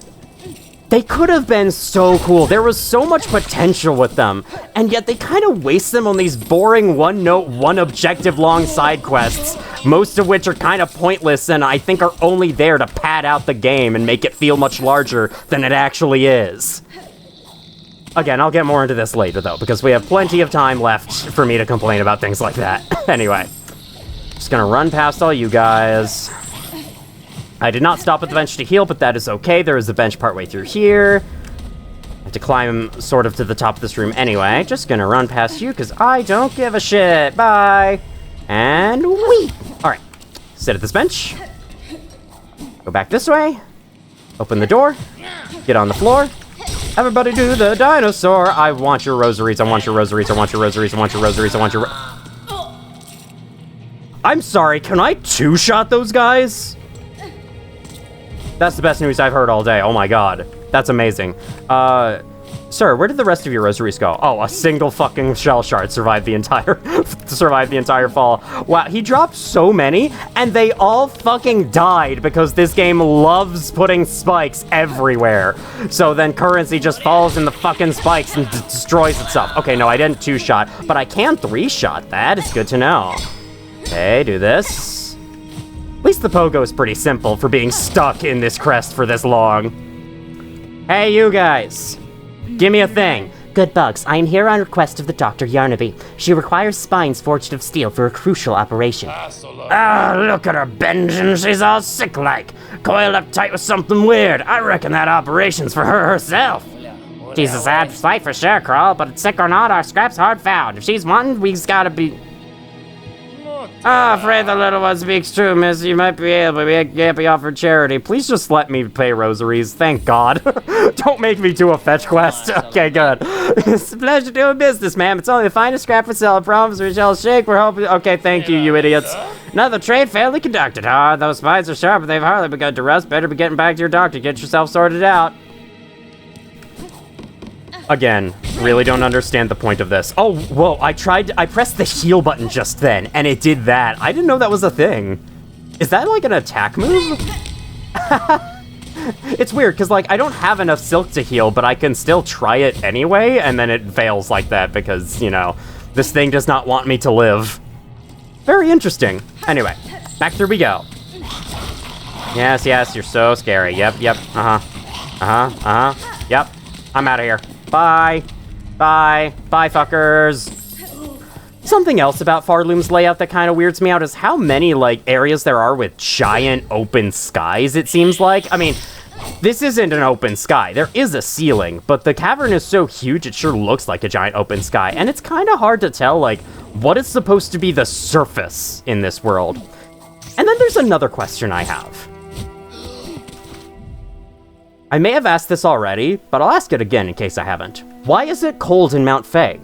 They could have been so cool. There was so much potential with them, and yet they kind of waste them on these boring one-note, one-objective-long side quests, most of which are kind of pointless and I think are only there to pad out the game and make it feel much larger than it actually is. Again, I'll get more into this later, though, because we have plenty of time left for me to complain about things like that. Anyway, just gonna run past all you guys. I did not stop at the bench to heal, but that is okay. There is a bench partway through here. I have to climb sort of to the top of this room anyway. Just gonna run past you, because I don't give a shit. Bye. And whee! Alright, sit at this bench. Go back this way. Open the door. Get on the floor. Everybody do the dinosaur. I want your rosaries. I want your rosaries. I want your rosaries. I want your rosaries. I want your... I'm sorry, can I two-shot those guys? That's the best news I've heard all day. Oh my god. That's amazing. Sir, where did the rest of your rosaries go? Oh, a single fucking shell shard survived the entire fall. Wow, he dropped so many, and they all fucking died because this game loves putting spikes everywhere. So then currency just falls in the fucking spikes and destroys itself. Okay, no, I didn't two-shot, but I can three-shot that. It's good to know. Okay, do this. At least the pogo is pretty simple for being stuck in this crest for this long. Hey, you guys. Give me a thing. Good bugs, I am here on request of the Dr. Yarnaby. She requires spines forged of steel for a crucial operation. Ah, look at her bending. She's all sick-like. Coiled up tight with something weird. I reckon that operation's for her herself. She's a sad sight for sure, Crawl, but sick or not, our scrap's hard found. If she's wanted, we've gotta be... Afraid the little one speaks true, miss. You might be able, but we can't be offered charity. Please just let me pay rosaries. Thank God. Don't make me do a fetch quest. Okay, good. It's a pleasure doing business, ma'am. It's only the finest scrap for sale. I promise we shall shake. We're hoping... Okay, thank you, you idiots. Another trade fairly conducted. Ah, those spines are sharp, but they've hardly begun to rust. Better be getting back to your doctor. Get yourself sorted out. Again, really don't understand the point of this. Oh, whoa, I pressed the heal button just then, and it did that. I didn't know that was a thing. Is that like an attack move? It's weird, because like, I don't have enough silk to heal, but I can still try it anyway, and then it fails like that because, you know, this thing does not want me to live. Very interesting. Anyway, back through we go. Yes, yes, you're so scary. Yep, yep, yep. I'm out of here. Bye. Bye. Bye, fuckers. Something else about Farloom's layout that kind of weirds me out is how many, like, areas there are with giant open skies, it seems like. I mean, this isn't an open sky. There is a ceiling, but the cavern is so huge it sure looks like a giant open sky, and it's kind of hard to tell, like, what is supposed to be the surface in this world. And then there's another question I have. I may have asked this already, but I'll ask it again in case I haven't. Why is it cold in Mount Fae?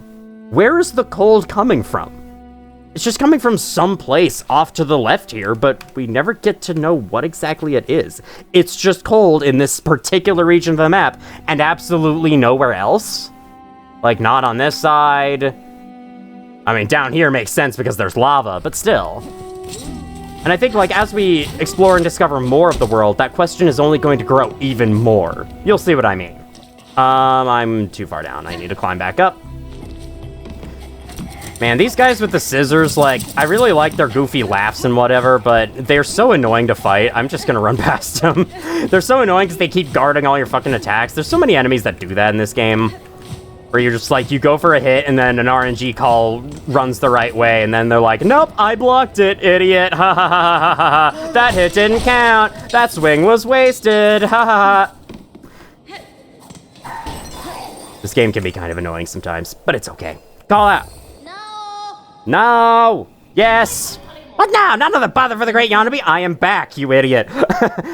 Where is the cold coming from? It's just coming from some place off to the left here, but we never get to know what exactly it is. It's just cold in this particular region of the map, and absolutely nowhere else? Like, not on this side. I mean, down here makes sense because there's lava, but still. And I think, like, as we explore and discover more of the world, that question is only going to grow even more. You'll see what I mean. I'm too far down. I need to climb back up. Man, these guys with the scissors, like, I really like their goofy laughs and whatever, but they're so annoying to fight. I'm just gonna run past them. They're so annoying because they keep guarding all your fucking attacks. There's so many enemies that do that in this game. Where you're just like, you go for a hit, and then an RNG call runs the right way, and then they're like, nope, I blocked it, idiot, ha ha ha ha ha ha, that hit didn't count, that swing was wasted, ha ha ha. This game can be kind of annoying sometimes, but it's okay. Call out. No! No! Yes! What now? None of the bother for the great Yarnaby? I am back, you idiot.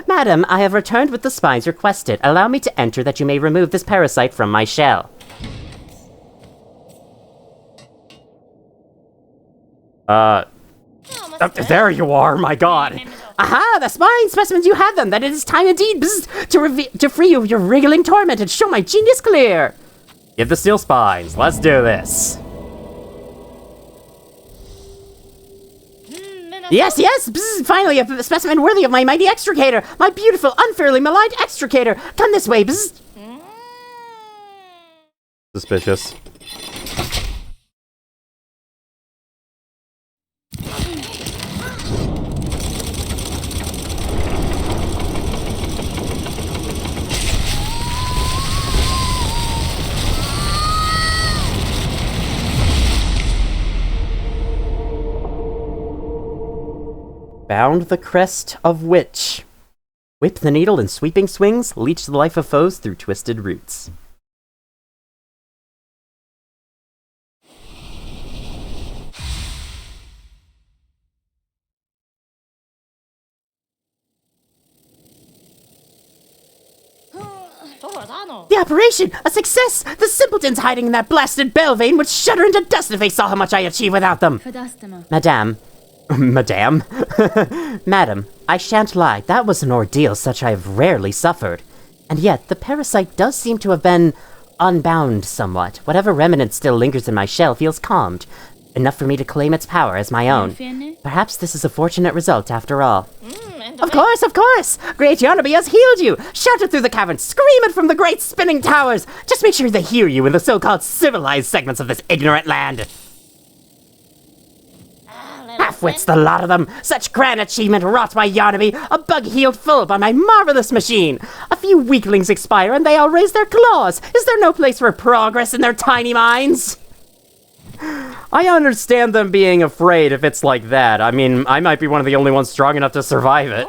Madam, I have returned with the spines requested. Allow me to enter that you may remove this parasite from my shell. There you are, my god. Aha, the spine specimens, you have them. That it is time indeed to free you of your wriggling torment and show my genius clear. Give the steel spines. Let's do this. Yes, yes! Bzz, finally, a specimen worthy of my mighty extricator! My beautiful, unfairly maligned extricator! Come this way, bzz! Suspicious. Bound the crest of witch. Whip the needle in sweeping swings, leech the life of foes through twisted roots. The operation! A success! The simpletons hiding in that blasted bell vein would shudder into dust if they saw how much I achieve without them! Madame. Madame? Madam, I shan't lie, that was an ordeal such I have rarely suffered. And yet, the parasite does seem to have been unbound somewhat. Whatever remnant still lingers in my shell feels calmed. Enough for me to claim its power as my own. Perhaps this is a fortunate result after all. Of course, of course! Great Yarnaby has healed you! Shout it through the caverns, scream it from the great spinning towers! Just make sure they hear you in the so-called civilized segments of this ignorant land! Half-wits, the lot of them! Such grand achievement wrought by Yarnaby, a bug healed full by my marvelous machine! A few weaklings expire and they all raise their claws! Is there no place for progress in their tiny minds? I understand them being afraid if it's like that. I mean, I might be one of the only ones strong enough to survive it.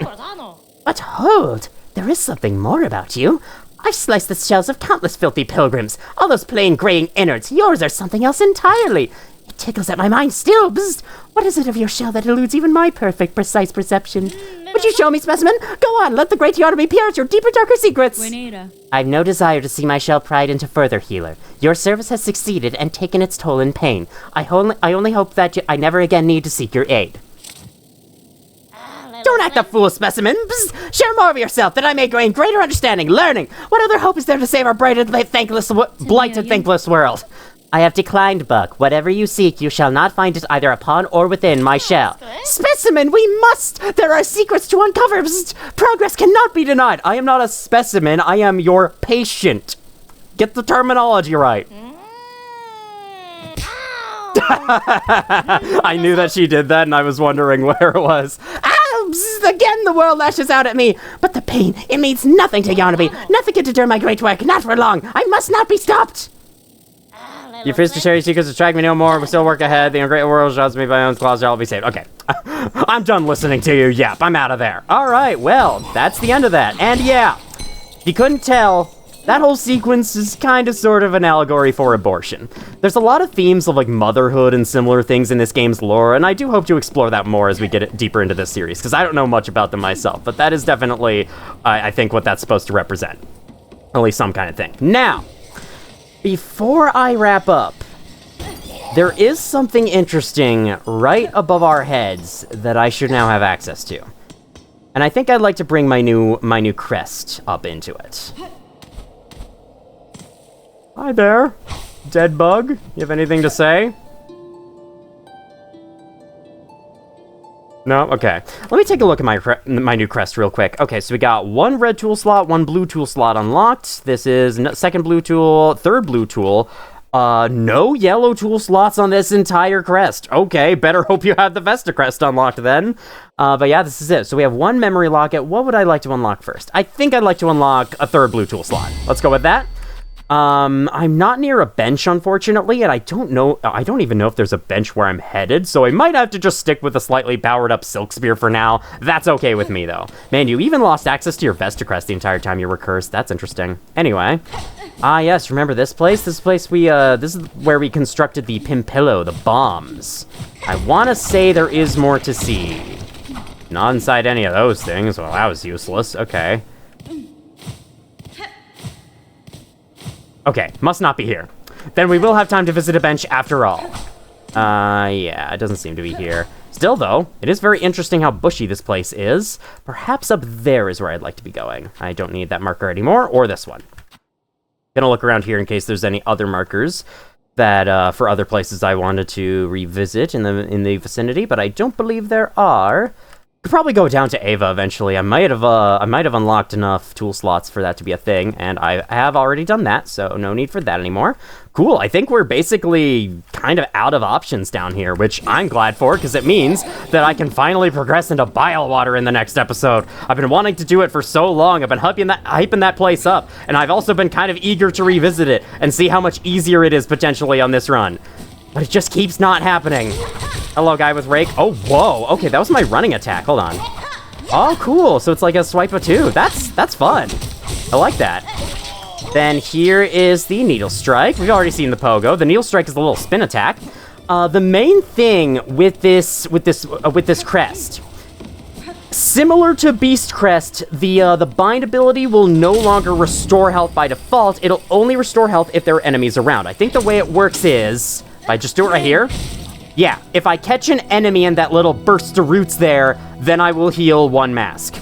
But hold! There is something more about you. I've sliced the shells of countless filthy pilgrims. All those plain graying innards. Yours are something else entirely. It tickles at my mind still. Bzz. What is it of your shell that eludes even my perfect, precise perception? Would you show me, specimen? Go on, let the great Yarnaby peer at your deeper, darker secrets. I've no desire to see my shell pried into further, healer. Your service has succeeded and taken its toll in pain. I only hope that I never again need to seek your aid. Don't act a fool, specimen! Bzz. Share more of yourself, that I may gain greater understanding, learning. What other hope is there to save our blighted, thankless world? I have declined, Buck. Whatever you seek, you shall not find it either upon or within my shell. Specimen, we must! There are secrets to uncover! Bzz. Progress cannot be denied! I am not a specimen, I am your patient. Get the terminology right. I knew that she did that and I was wondering where it was. Bzz, again the world lashes out at me. But the pain, it means nothing to Yarnaby. Nothing can deter my great work, not for long. I must not be stopped. You fears to share your secrets, distract me no more. We still work ahead. The great world shows me by my own claws. I'll be saved. Okay. I'm done listening to you. Yep, I'm out of there. All right, well, that's the end of that. And yeah, if you couldn't tell, that whole sequence is kind of sort of an allegory for abortion. There's a lot of themes of like motherhood and similar things in this game's lore, and I do hope to explore that more as we get deeper into this series, because I don't know much about them myself, but that is definitely, I think, what that's supposed to represent. At least some kind of thing. Now, before I wrap up, there is something interesting right above our heads that I should now have access to. And I think I'd like to bring my new crest up into it. Hi there, dead bug. You have anything to say? No? Okay. Let me take a look at my new crest real quick. Okay, so we got one red tool slot, one blue tool slot unlocked. This is second blue tool, third blue tool. No yellow tool slots on this entire crest. Okay, better hope you have the Vesta crest unlocked then. But yeah, this is it. So we have one memory locket. What would I like to unlock first? I think I'd like to unlock a third blue tool slot. Let's go with that. I'm not near a bench, unfortunately, and I don't even know if there's a bench where I'm headed, so I might have to just stick with a slightly powered up Silk Spear for now. That's okay with me, though. Man, you even lost access to your Vesta crest the entire time you were cursed. That's interesting. Anyway. Yes, remember this place? This place this is where we constructed the Pimpillo, the bombs. I want to say there is more to see. Not inside any of those things. Well, that was useless. Okay. Okay, must not be here. Then we will have time to visit a bench after all. Yeah, it doesn't seem to be here. Still, though, it is very interesting how bushy this place is. Perhaps up there is where I'd like to be going. I don't need that marker anymore, or this one. Gonna look around here in case there's any other markers. that for other places I wanted to revisit in the vicinity, but I don't believe there are. Could probably go down to Ava eventually. I might have unlocked enough tool slots for that to be a thing, and I have already done that, so no need for that anymore. Cool, I think we're basically kind of out of options down here, which I'm glad for, because it means that I can finally progress into Bile Water in the next episode. I've been wanting to do it for so long. I've been hyping that place up, and I've also been kind of eager to revisit it and see how much easier it is potentially on this run. But it just keeps not happening. Hello, guy with rake. Oh, whoa. Okay, that was my running attack. Hold on. Oh, cool. So it's like a swipe of two. That's fun. I like that. Then here is the needle strike. We've already seen the pogo. The needle strike is the little spin attack. The main thing with this crest, similar to Beast Crest, the bind ability will no longer restore health by default. It'll only restore health if there are enemies around. I think the way it works is, if I just do it right here, yeah, if I catch an enemy in that little burst of roots there, then I will heal 1 mask.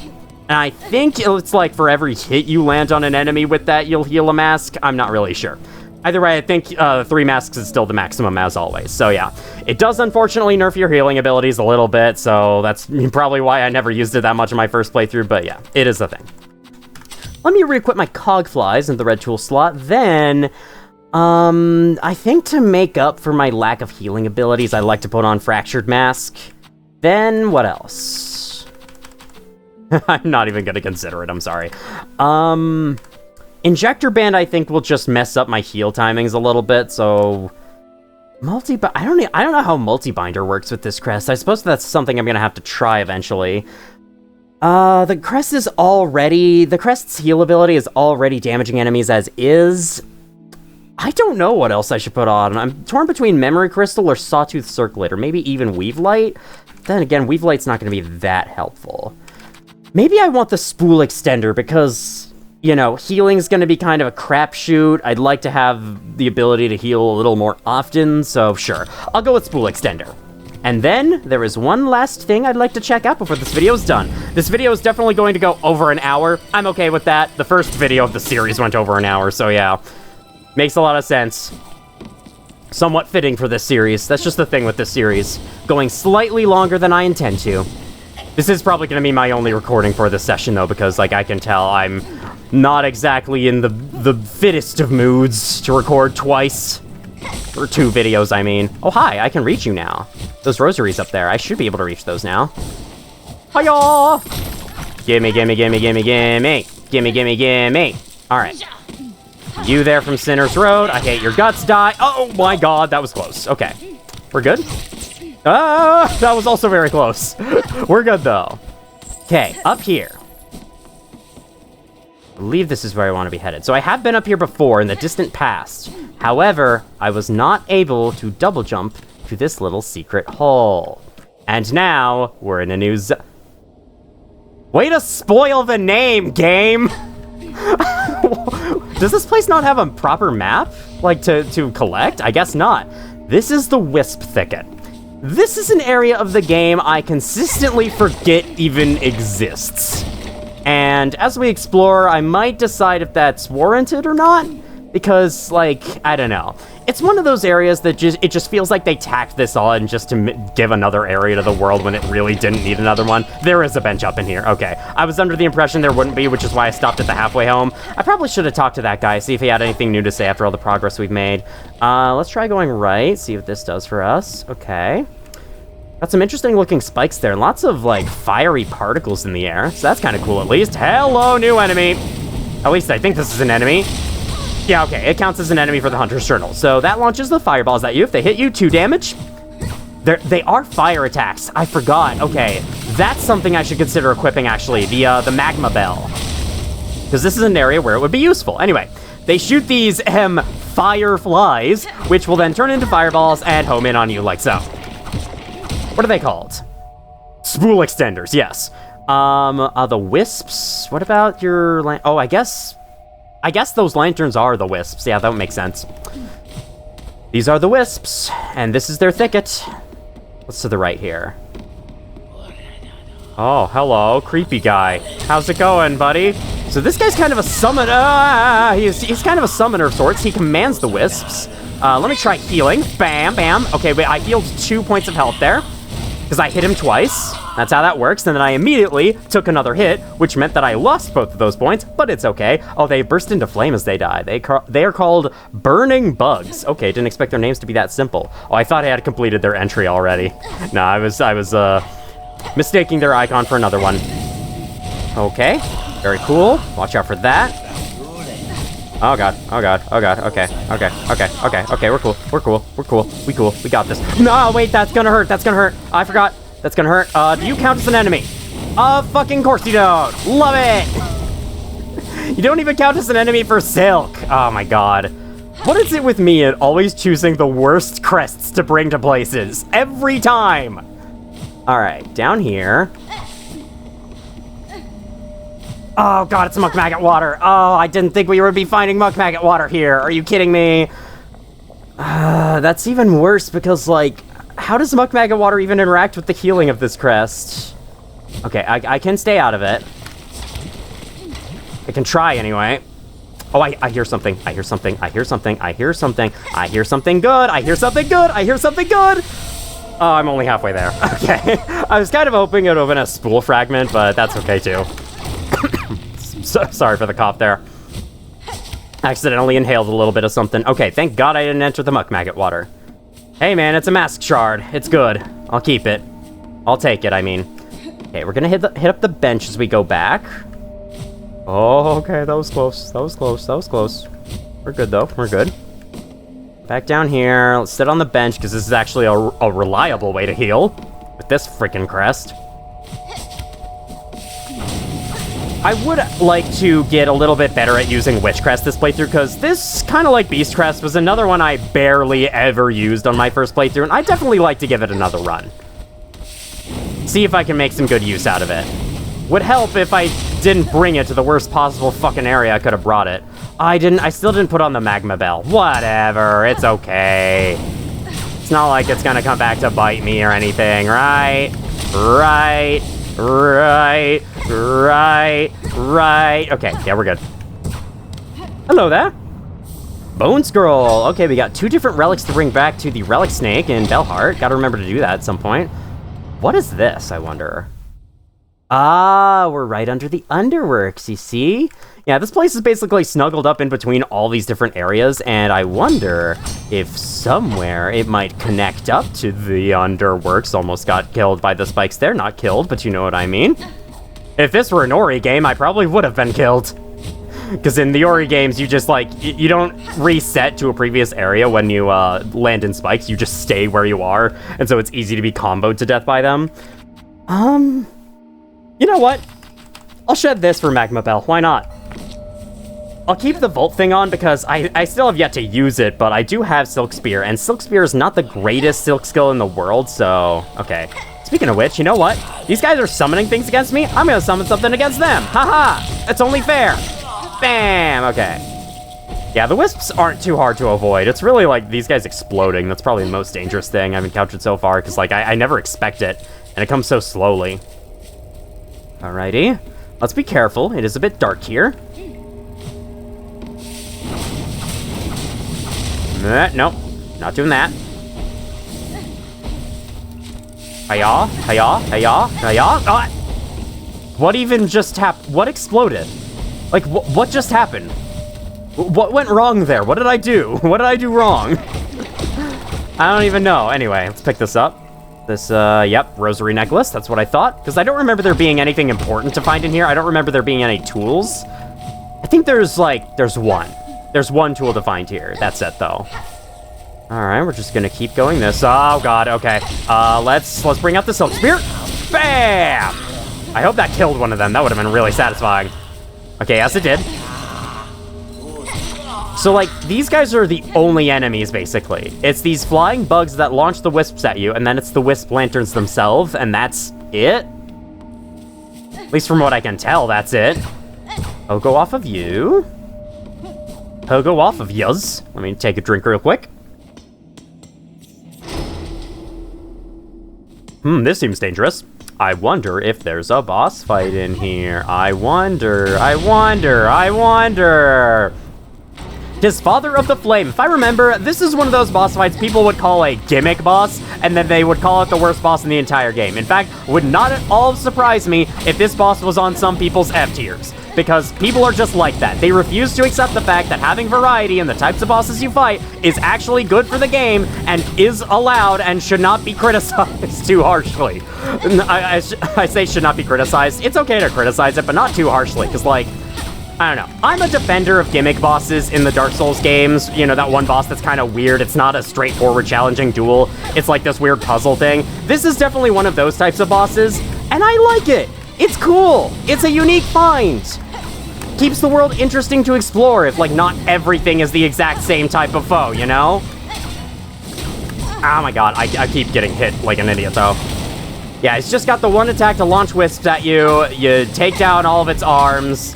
And I think it's like for every hit you land on an enemy with that, you'll heal a mask. I'm not really sure. Either way, I think 3 masks is still the maximum as always. So yeah, it does unfortunately nerf your healing abilities a little bit, so that's probably why I never used it that much in my first playthrough, but yeah, it is a thing. Let me re-equip my cog flies in the red tool slot, then I think to make up for my lack of healing abilities, I like to put on Fractured Mask. Then what else? I'm not even gonna consider it, I'm sorry. Injector Band I think will just mess up my heal timings a little bit, so I don't know how multi-binder works with this crest. I suppose that's something I'm gonna have to try eventually. The crest's heal ability is already damaging enemies as is. I don't know what else I should put on. I'm torn between Memory Crystal or Sawtooth Circlet, or maybe even Weave Light. Then again, Weave Light's not going to be that helpful. Maybe I want the Spool Extender because, you know, healing's going to be kind of a crapshoot. I'd like to have the ability to heal a little more often, so sure. I'll go with Spool Extender. And then, there is one last thing I'd like to check out before this video is done. This video is definitely going to go over an hour. I'm okay with that. The first video of the series went over an hour, so yeah. Makes a lot of sense. Somewhat fitting for this series. That's just the thing with this series. Going slightly longer than I intend to. This is probably going to be my only recording for this session, though, because, like, I can tell I'm not exactly in the fittest of moods to record twice. Or 2 videos, I mean. Oh, hi, I can reach you now. Those rosaries up there, I should be able to reach those now. Hiya! Gimme, gimme, gimme, gimme, gimme. Gimme, gimme, gimme. Alright. You there from Sinner's Road. I hate your guts, die. Oh my god, that was close. Okay. We're good? That was also very close. We're good, though. Okay, up here. I believe this is where I want to be headed. So I have been up here before in the distant past. However, I was not able to double jump to this little secret hole. And now, we're in a new Way to spoil the name, game! Does this place not have a proper map? Like, to collect? I guess not. This is the Wisp Thicket. This is an area of the game I consistently forget even exists. And as we explore, I might decide if that's warranted or not. Because, like, I don't know. It's one of those areas that it just feels like they tacked this on just to give another area to the world when it really didn't need another one. There is a bench up in here. Okay. I was under the impression there wouldn't be, which is why I stopped at the halfway home. I probably should have talked to that guy, see if he had anything new to say after all the progress we've made. Let's try going right, see what this does for us. Okay. Got some interesting looking spikes there, and lots of, like, fiery particles in the air. So that's kind of cool, at least. Hello, new enemy. At least I think this is an enemy. Yeah, okay, it counts as an enemy for the Hunter's Journal. So that launches the fireballs at you. If they hit you, 2 damage. They are fire attacks. I forgot. Okay, that's something I should consider equipping, actually. The Magma Bell. Because this is an area where it would be useful. Anyway, they shoot these, fireflies, which will then turn into fireballs and home in on you like so. What are they called? Spool extenders, yes. The wisps. What about your... Oh, I guess those lanterns are the wisps. Yeah, that would make sense. These are the wisps, and this is their thicket. What's to the right here? Oh, hello, creepy guy. How's it going, buddy? So this guy's kind of a summoner. He's kind of a summoner of sorts. He commands the wisps. Let me try healing. Bam, bam. Okay, wait, I healed 2 points of health there because I hit him twice. That's how that works. And then I immediately took another hit, which meant that I lost both of those points, but it's okay. Oh, they burst into flame as they die. They are called burning bugs. Okay, didn't expect their names to be that simple. Oh, I thought I had completed their entry already. No, I was mistaking their icon for another one. Okay, very cool. Watch out for that. Oh god, oh god, oh god, okay, okay, okay, okay, okay, we're cool, we're cool, we're cool, we got this. No, wait, that's gonna hurt, I forgot, that's gonna hurt. Do you count as an enemy? Fucking course you don't, love it! You don't even count as an enemy for Silk. Oh my god. What is it with me at always choosing the worst crests to bring to places? Every time! Alright, down here. Oh god, it's muck maggot water. Oh, I didn't think we would be finding muck maggot water here. Are you kidding me? That's even worse because, like, how does muck maggot water even interact with the healing of this crest? Okay, I can stay out of it. I can try anyway. Oh, I hear something. I hear something. I hear something. I hear something. I hear something good. I hear something good. I hear something good. Oh, I'm only halfway there. Okay. I was kind of hoping it would have been a spool fragment, but that's okay too. So, sorry for the cough there. Accidentally inhaled a little bit of something. Okay, thank God I didn't enter the muck maggot water. Hey man, it's a mask shard. It's good. I'll keep it. I'll take it, I mean. Okay, we're gonna hit up the bench as we go back. Oh, okay, that was close. That was close. That was close. We're good though. We're good. Back down here. Let's sit on the bench because this is actually a reliable way to heal with this freaking crest. I would like to get a little bit better at using Witch Crest this playthrough, because this, kind of like Beast Crest, was another one I barely ever used on my first playthrough, and I'd definitely like to give it another run. See if I can make some good use out of it. Would help if I didn't bring it to the worst possible fucking area I could have brought it. I still didn't put on the magma bell. Whatever, it's okay. It's not like it's gonna come back to bite me or anything, right? Right. Right. Okay, yeah, we're good. Hello there. Bone Scroll. Okay, we got 2 different relics to bring back to the Relic Snake in Bellheart. Gotta remember to do that at some point. What is this, I wonder? Ah, we're right under the Underworks, you see? Yeah, this place is basically snuggled up in between all these different areas, and I wonder if somewhere it might connect up to the Underworks. Almost got killed by the spikes there. Not killed, but you know what I mean. If this were an Ori game, I probably would have been killed. Because in the Ori games, you just, like, you don't reset to a previous area when you land in spikes. You just stay where you are, and so it's easy to be comboed to death by them. You know what? I'll shed this for Magma Bell. Why not? I'll keep the Volt thing on because I still have yet to use it, but I do have Silk Spear, and Silk Spear is not the greatest Silk skill in the world, so... Okay. Speaking of which, you know what? These guys are summoning things against me. I'm gonna summon something against them. Haha! It's only fair. Bam! Okay. Yeah, the wisps aren't too hard to avoid. It's really like these guys exploding. That's probably the most dangerous thing I've encountered so far, because like I never expect it, and it comes so slowly. Alrighty. Let's be careful. It is a bit dark here. Nope. Not doing that. Hiya, hiya, hiya, hiya. Ah! What even just happened? What exploded? Like, what just happened? What went wrong there? What did I do? What did I do wrong? I don't even know. Anyway, let's pick this up. This, yep, rosary necklace. That's what I thought. Because I don't remember there being anything important to find in here. I don't remember there being any tools. I think there's one. There's one tool to find here. That's it, though. Alright, we're just gonna keep going this. Oh, God, okay. Let's bring out the Silk Spear. Bam! I hope that killed one of them. That would have been really satisfying. Okay, yes, it did. So, like, these guys are the only enemies, basically. It's these flying bugs that launch the wisps at you, and then it's the wisp lanterns themselves, and that's it? At least from what I can tell, that's it. I'll go off of you. I'll go off of yuz. Let me take a drink real quick. This seems dangerous. I wonder if there's a boss fight in here. I wonder. His Father of the Flame. If I remember, this is one of those boss fights people would call a gimmick boss, and then they would call it the worst boss in the entire game. In fact, would not at all surprise me if this boss was on some people's F tiers, because people are just like that. They refuse to accept the fact that having variety in the types of bosses you fight is actually good for the game, and is allowed and should not be criticized too harshly. I say should not be criticized. It's okay to criticize it, but not too harshly, because, like, I don't know. I'm a defender of gimmick bosses in the Dark Souls games. You know, that one boss that's kind of weird. It's not a straightforward challenging duel. It's like this weird puzzle thing. This is definitely one of those types of bosses, and I like it. It's cool. It's a unique find. Keeps the world interesting to explore if, like, not everything is the exact same type of foe, you know? Oh my god, I keep getting hit like an idiot, though. Yeah, it's just got the one attack to launch wisps at you. You take down all of its arms.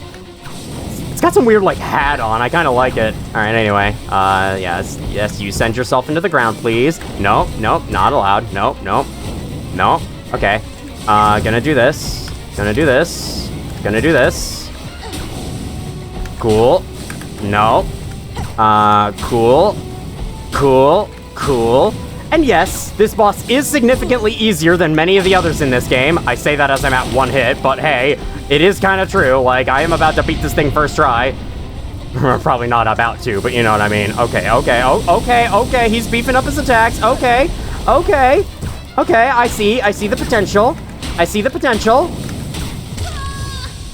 It's got some weird, like, hat on. I kind of like it. All right, anyway. Yes, you send yourself into the ground, please. Nope, not allowed. Nope. Okay. Gonna do this. Gonna do this. Cool. No. Cool. And yes, this boss is significantly easier than many of the others in this game. I say that as I'm at one hit, but hey, it is kind of true. Like, I am about to beat this thing first try. Probably not about to, but you know what I mean. Okay, he's beefing up his attacks. Okay, I see the potential.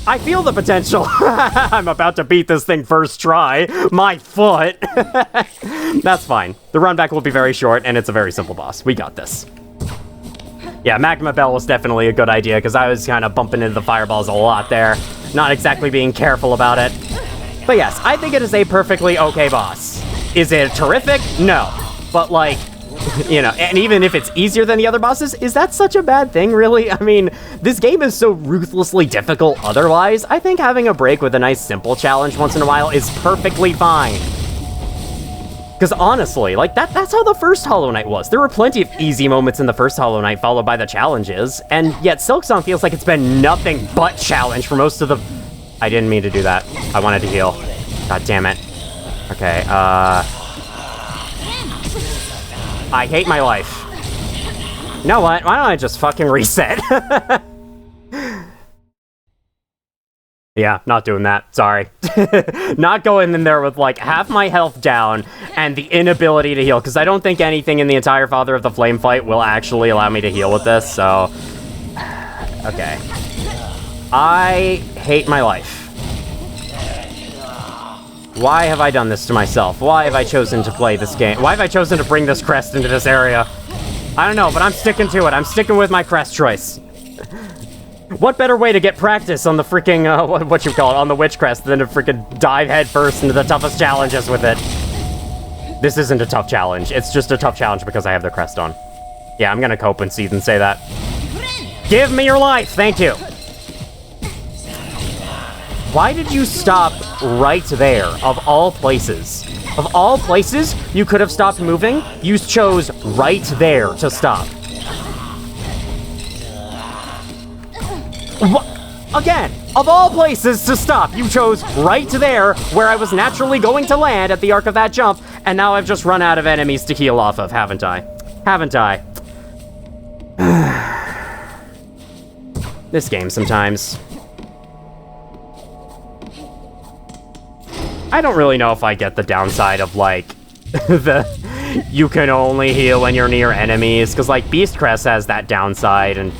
I feel the potential. I'm about to beat this thing first try. My foot. That's fine. The run back will be very short, and it's a very simple boss. We got this. Yeah, Magma Bell was definitely a good idea, because I was kind of bumping into the fireballs a lot there. Not exactly being careful about it. But yes, I think it is a perfectly okay boss. Is it terrific? No. But, like, you know, and even if it's easier than the other bosses, is that such a bad thing, really? I mean, this game is so ruthlessly difficult otherwise. I think having a break with a nice simple challenge once in a while is perfectly fine. Because honestly, like, that's how the first Hollow Knight was. There were plenty of easy moments in the first Hollow Knight followed by the challenges, and yet Silksong feels like it's been nothing but challenge for most of the... I didn't mean to do that. I wanted to heal. God damn it. Okay, I hate my life. You know what? Why don't I just fucking reset? Yeah, not doing that. Sorry. Not going in there with, like, half my health down and the inability to heal, because I don't think anything in the entire Father of the Flame fight will actually allow me to heal with this, so... Okay. I hate my life. Why have I done this to myself? Why have I chosen to play this game? Why have I chosen to bring this crest into this area? I don't know, but I'm sticking to it. I'm sticking with my crest choice. What better way to get practice on the freaking, what you call it, on the witch crest than to freaking dive headfirst into the toughest challenges with it? This isn't a tough challenge. It's just a tough challenge because I have the crest on. Yeah, I'm gonna cope and seethe and say that. Give me your life, thank you. Why did you stop right there, of all places? Of all places you could have stopped moving, you chose right there to stop. Again, of all places to stop, you chose right there where I was naturally going to land at the arc of that jump, and now I've just run out of enemies to heal off of, haven't I? Haven't I? This game sometimes. I don't really know if I get the downside of, like, you can only heal when you're near enemies, because, like, Beast Crest has that downside, and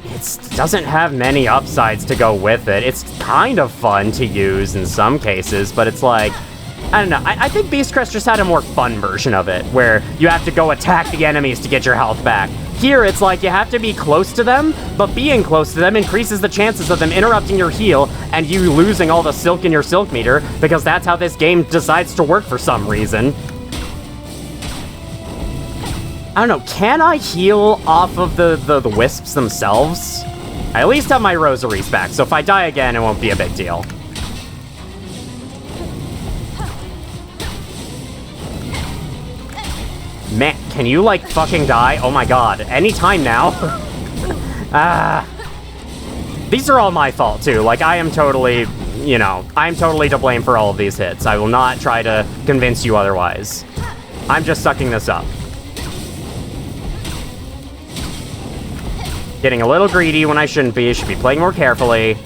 it doesn't have many upsides to go with it. It's kind of fun to use in some cases, but it's like, I don't know. I think Beast Crest just had a more fun version of it, where you have to go attack the enemies to get your health back. Here, it's like you have to be close to them, but being close to them increases the chances of them interrupting your heal and you losing all the silk in your silk meter, because that's how this game decides to work for some reason. I don't know, can I heal off of the wisps themselves? I at least have my rosaries back, so if I die again, it won't be a big deal. Man, can you, like, fucking die? Oh my god, anytime now? These are all my fault, too. Like, I am totally, you know, I'm totally to blame for all of these hits. I will not try to convince you otherwise. I'm just sucking this up. Getting a little greedy when I shouldn't be. Should be playing more carefully.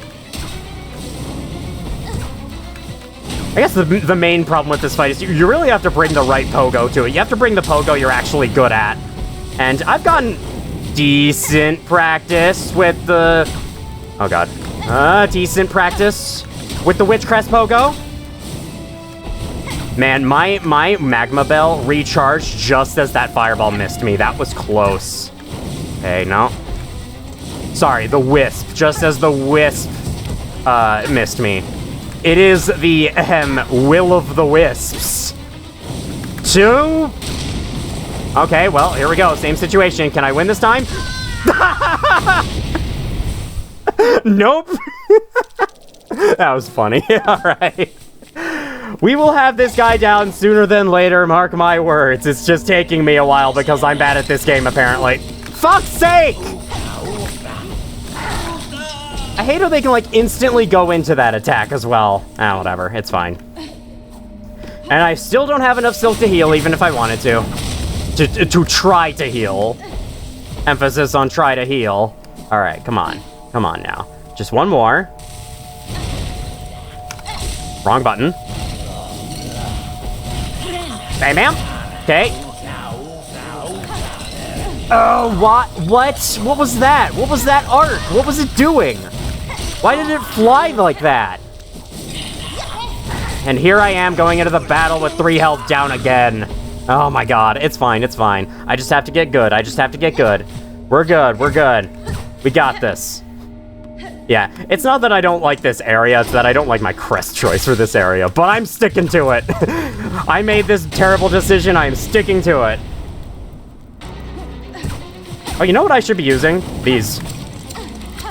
I guess the main problem with this fight is you really have to bring the right pogo to it. You have to bring the pogo you're actually good at. And I've gotten decent practice with the... Oh, God. Decent practice with the Witch Crest pogo. Man, my Magma Bell recharged just as that Fireball missed me. That was close. Okay, no. Sorry, the Wisp. Just as the Wisp missed me. It is the Will of the Wisps. 2. Okay, well, here we go. Same situation. Can I win this time? Nope. That was funny. All right. We will have this guy down sooner than later, mark my words. It's just taking me a while because I'm bad at this game, apparently. Fuck's sake! I hate how they can, like, instantly go into that attack as well. Ah, whatever. It's fine. And I still don't have enough silk to heal, even if I wanted to. To try to heal. Emphasis on try to heal. All right, come on. Come on now. Just one more. Wrong button. Bam, bam. Okay. Oh, what? What was that? What was that arc? What was it doing? Why did it fly like that? And here I am going into the battle with 3 health down again. Oh my god, it's fine, it's fine. I just have to get good, I just have to get good. We're good, we're good. We got this. Yeah, it's not that I don't like this area, it's that I don't like my crest choice for this area, but I'm sticking to it. I made this terrible decision, I am sticking to it. Oh, you know what I should be using? These.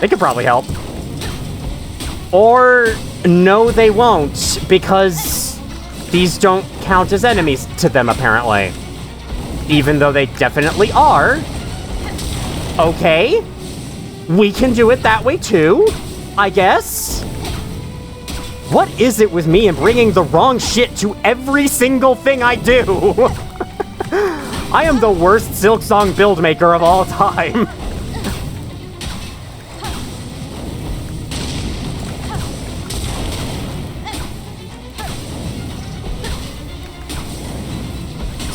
They could probably help. Or, no, they won't, because these don't count as enemies to them, apparently. Even though they definitely are. Okay. We can do it that way, too, I guess. What is it with me and bringing the wrong shit to every single thing I do? I am the worst Silksong build maker of all time.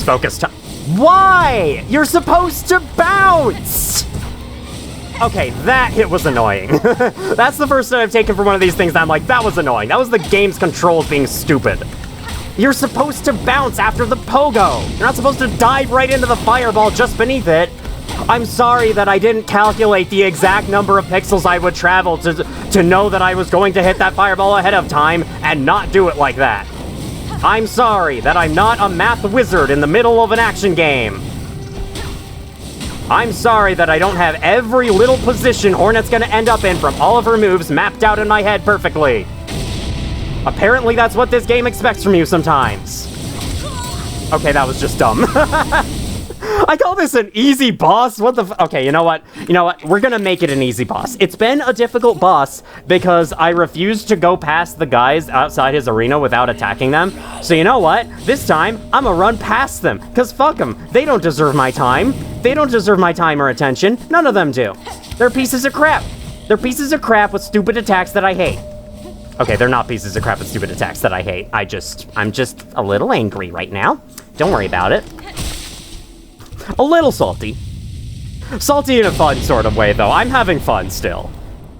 Focus time. Why? You're supposed to bounce! Okay, that hit was annoying. That's the first time I've taken for one of these things that I'm like, that was annoying. That was the game's controls being stupid. You're supposed to bounce after the pogo. You're not supposed to dive right into the fireball just beneath it. I'm sorry that I didn't calculate the exact number of pixels I would travel to know that I was going to hit that fireball ahead of time and not do it like that. I'm sorry that I'm not a math wizard in the middle of an action game. I'm sorry that I don't have every little position Hornet's gonna end up in from all of her moves mapped out in my head perfectly. Apparently that's what this game expects from you sometimes. Okay, that was just dumb. I call this an easy boss? What the okay, you know what? You know what? We're gonna make it an easy boss. It's been a difficult boss because I refused to go past the guys outside his arena without attacking them. So you know what? This time, I'm gonna run past them. Because fuck them. They don't deserve my time. They don't deserve my time or attention. None of them do. They're pieces of crap. They're pieces of crap with stupid attacks that I hate. Okay, they're not pieces of crap with stupid attacks that I hate. I'm just a little angry right now. Don't worry about it. A little salty. Salty in a fun sort of way, though. I'm having fun still.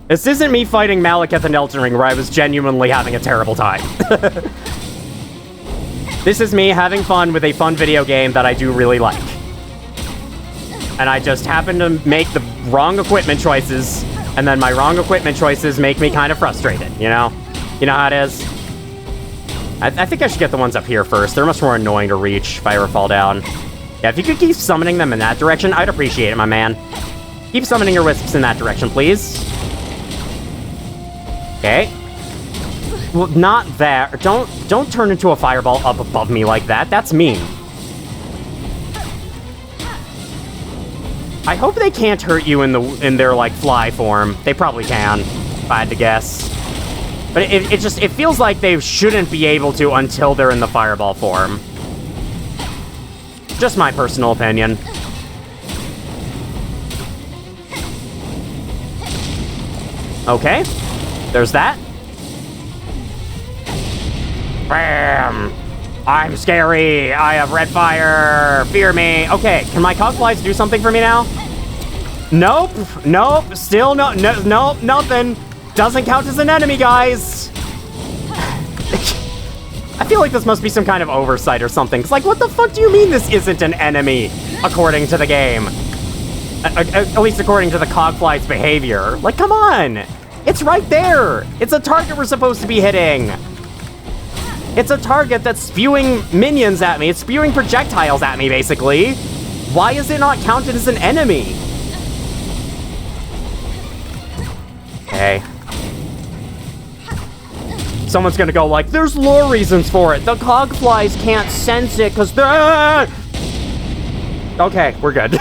This isn't me fighting Malekith and Elden Ring where I was genuinely having a terrible time. This is me having fun with a fun video game that I do really like. And I just happen to make the wrong equipment choices, and then my wrong equipment choices make me kind of frustrated, you know? You know how it is? I think I should get the ones up here first. They're much more annoying to reach if I ever fall down. Yeah, if you could keep summoning them in that direction, I'd appreciate it, my man. Keep summoning your wisps in that direction, please. Okay. Well, not there. Don't turn into a fireball up above me like that. That's mean. I hope they can't hurt you in their, like, fly form. They probably can, if I had to guess. But it feels like they shouldn't be able to until they're in the fireball form. Just my personal opinion. Okay, there's that. Bam! I'm scary. I have red fire. Fear me. Okay, can my cogflies do something for me now? Nope. Nope. Still no. Nope. Nothing. Doesn't count as an enemy, guys. I feel like this must be some kind of oversight or something. It's like, what the fuck do you mean this isn't an enemy, according to the game? At least according to the cogfly's behavior. Like, come on. It's right there. It's a target we're supposed to be hitting. It's a target that's spewing minions at me. It's spewing projectiles at me, basically. Why is it not counted as an enemy? Okay. Someone's gonna go like, there's lore reasons for it. The cogflies can't sense it because they're... Okay, we're good.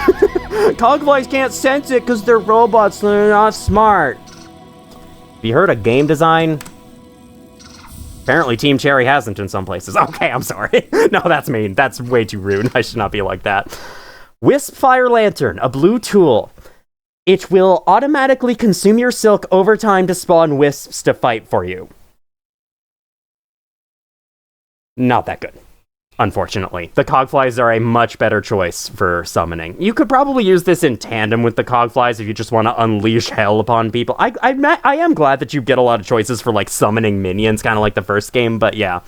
Cogflies can't sense it because they're robots. They're not smart. Have you heard of game design? Apparently Team Cherry hasn't in some places. Okay, I'm sorry. No, that's mean. That's way too rude. I should not be like that. Wisp Fire Lantern, a blue tool. It will automatically consume your silk over time to spawn wisps to fight for you. Not that good, unfortunately. The cogflies are a much better choice for summoning. You could probably use this in tandem with the cogflies if you just want to unleash hell upon people. I am glad that you get a lot of choices for, like, summoning minions, kind of like the first game, but yeah.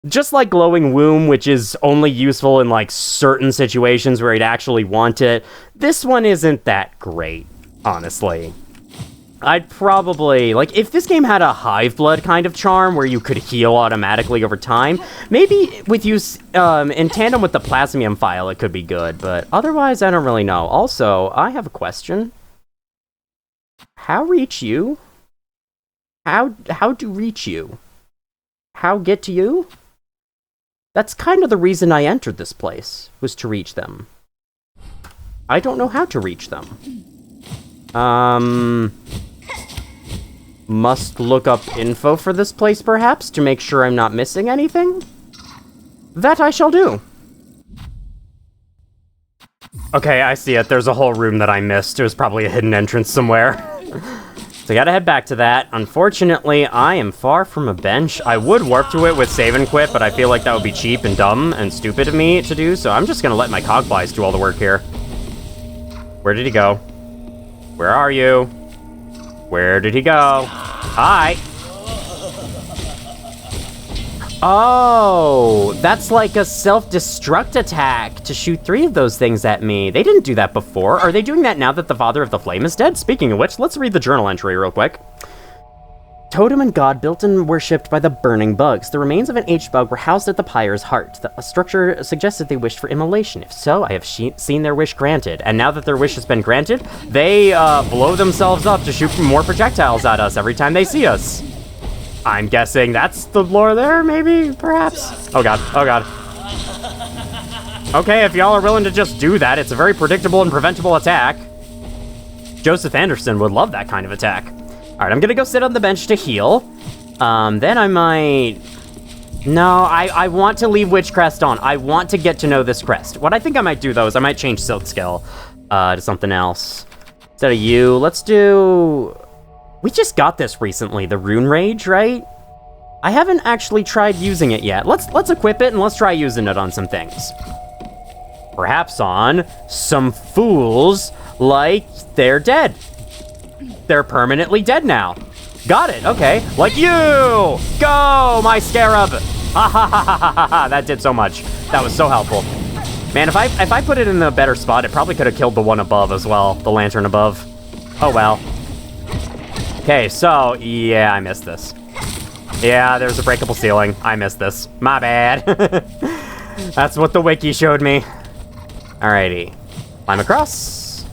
Just like Glowing Womb, which is only useful in, like, certain situations where you'd actually want it, this one isn't that great, honestly. I'd probably, like, if this game had a Hive Blood kind of charm where you could heal automatically over time, maybe with use in tandem with the Plasmium File, it could be good, but otherwise, I don't really know. Also, I have a question. How reach you? How to reach you? How get to you? That's kind of the reason I entered this place, was to reach them. I don't know how to reach them. Must look up info for this place, perhaps, to make sure I'm not missing anything? That I shall do. Okay, I see it. There's a whole room that I missed. There's probably a hidden entrance somewhere. So I gotta head back to that. Unfortunately, I am far from a bench. I would warp to it with save and quit, but I feel like that would be cheap and dumb and stupid of me to do, so I'm just gonna let my cogflies do all the work here. Where did he go? Where are you? Where did he go? Hi! Oh, that's like a self-destruct attack to shoot 3 of those things at me. They didn't do that before. Are they doing that now that the Father of the Flame is dead? Speaking of which, let's read the journal entry real quick. Totem and god built and worshipped by the burning bugs. The remains of an aged bug were housed at the pyre's heart. The structure suggested they wished for immolation. If so, I have seen their wish granted. And now that their wish has been granted, they blow themselves up to shoot more projectiles at us every time they see us. I'm guessing that's the lore there, maybe, perhaps? Oh god, oh god. Okay, if y'all are willing to just do that, it's a very predictable and preventable attack. Joseph Anderson would love that kind of attack. Alright, I'm gonna go sit on the bench to heal. Then I might... No, I want to leave Witch Crest on. I want to get to know this crest. What I think I might do, though, is I might change Silk Skill to something else. Instead of you, let's do... We just got this recently, the Rune Rage, right? I haven't actually tried using it yet. Let's equip it and let's try using it on some things. Perhaps on some fools like they're dead. They're permanently dead now. Got it, okay. Like you! Go, my scarab! Ha ha ha ha ha ha! That did so much. That was so helpful. Man, if I put it in a better spot, it probably could have killed the one above as well. The lantern above. Oh well. Okay, so, yeah, I missed this. Yeah, there's a breakable ceiling. I missed this. My bad. That's what the wiki showed me. Alrighty. Climb across.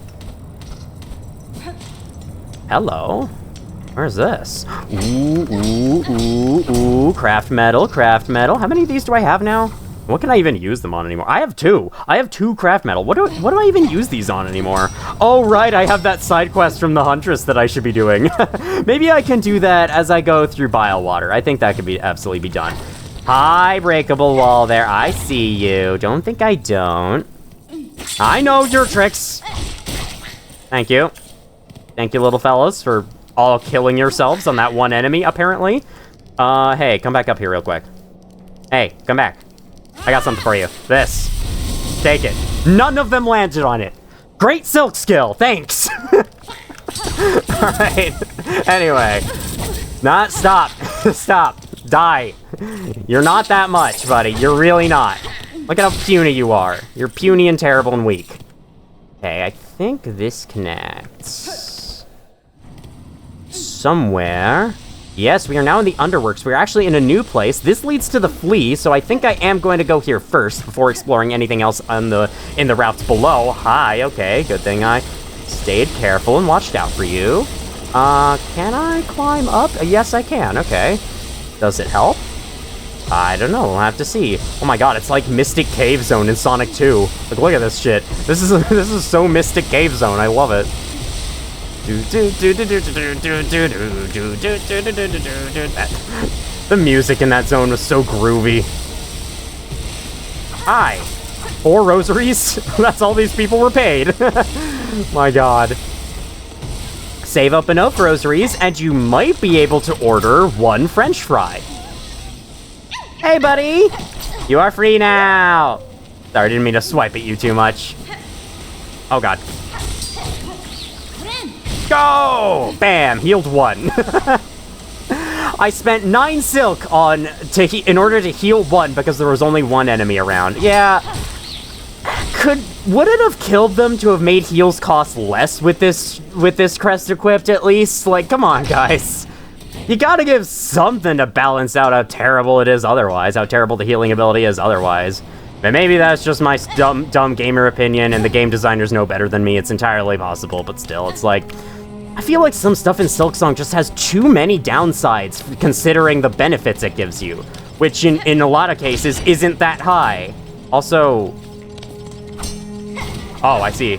Hello. Where's this? Ooh, ooh, ooh, ooh. Craft metal, craft metal. How many of these do I have now? What can I even use them on anymore? I have 2. I have 2 craft metal. What do I even use these on anymore? Oh, right, I have that side quest from the Huntress that I should be doing. Maybe I can do that as I go through Bile Water. I think that could be absolutely be done. Hi, breakable wall there. I see you. Don't think I don't. I know your tricks. Thank you. Thank you, little fellas, for all killing yourselves on that one enemy, apparently. Hey, come back up here real quick. Hey, come back. I got something for you. This. Take it. None of them landed on it. Great silk skill. Thanks. Alright. Anyway. Stop. Stop. Die. You're not that much, buddy. You're really not. Look at how puny you are. You're puny and terrible and weak. Okay, I think this connects somewhere. Yes, we are now in the Underworks. We're actually in a new place. This leads to the Flea, so I think I am going to go here first before exploring anything else in the routes below. Hi, okay, good thing I stayed careful and watched out for you. Can I climb up? Yes, I can, okay. Does it help? I don't know, we'll have to see. Oh my god, it's like Mystic Cave Zone in Sonic 2. Like, look at this shit. This is so Mystic Cave Zone, I love it. The music in that zone was so groovy. Hi. 4 rosaries? That's all these people were paid. My god. Save up enough rosaries, and you might be able to order 1 French fry. Hey, buddy! You are free now! Sorry, I didn't mean to swipe at you too much. Oh god. Go! Bam! Healed 1. I spent 9 silk in order to heal 1 because there was only 1 enemy around. Yeah. Would it have killed them to have made heals cost less with this crest equipped at least? Like, come on, guys. You gotta give something to balance out how terrible it is otherwise, how terrible the healing ability is otherwise. But maybe that's just my dumb gamer opinion, and the game designers know better than me. It's entirely possible, but still, it's like... I feel like some stuff in Silksong just has too many downsides considering the benefits it gives you, which in a lot of cases isn't that high. Also... Oh, I see.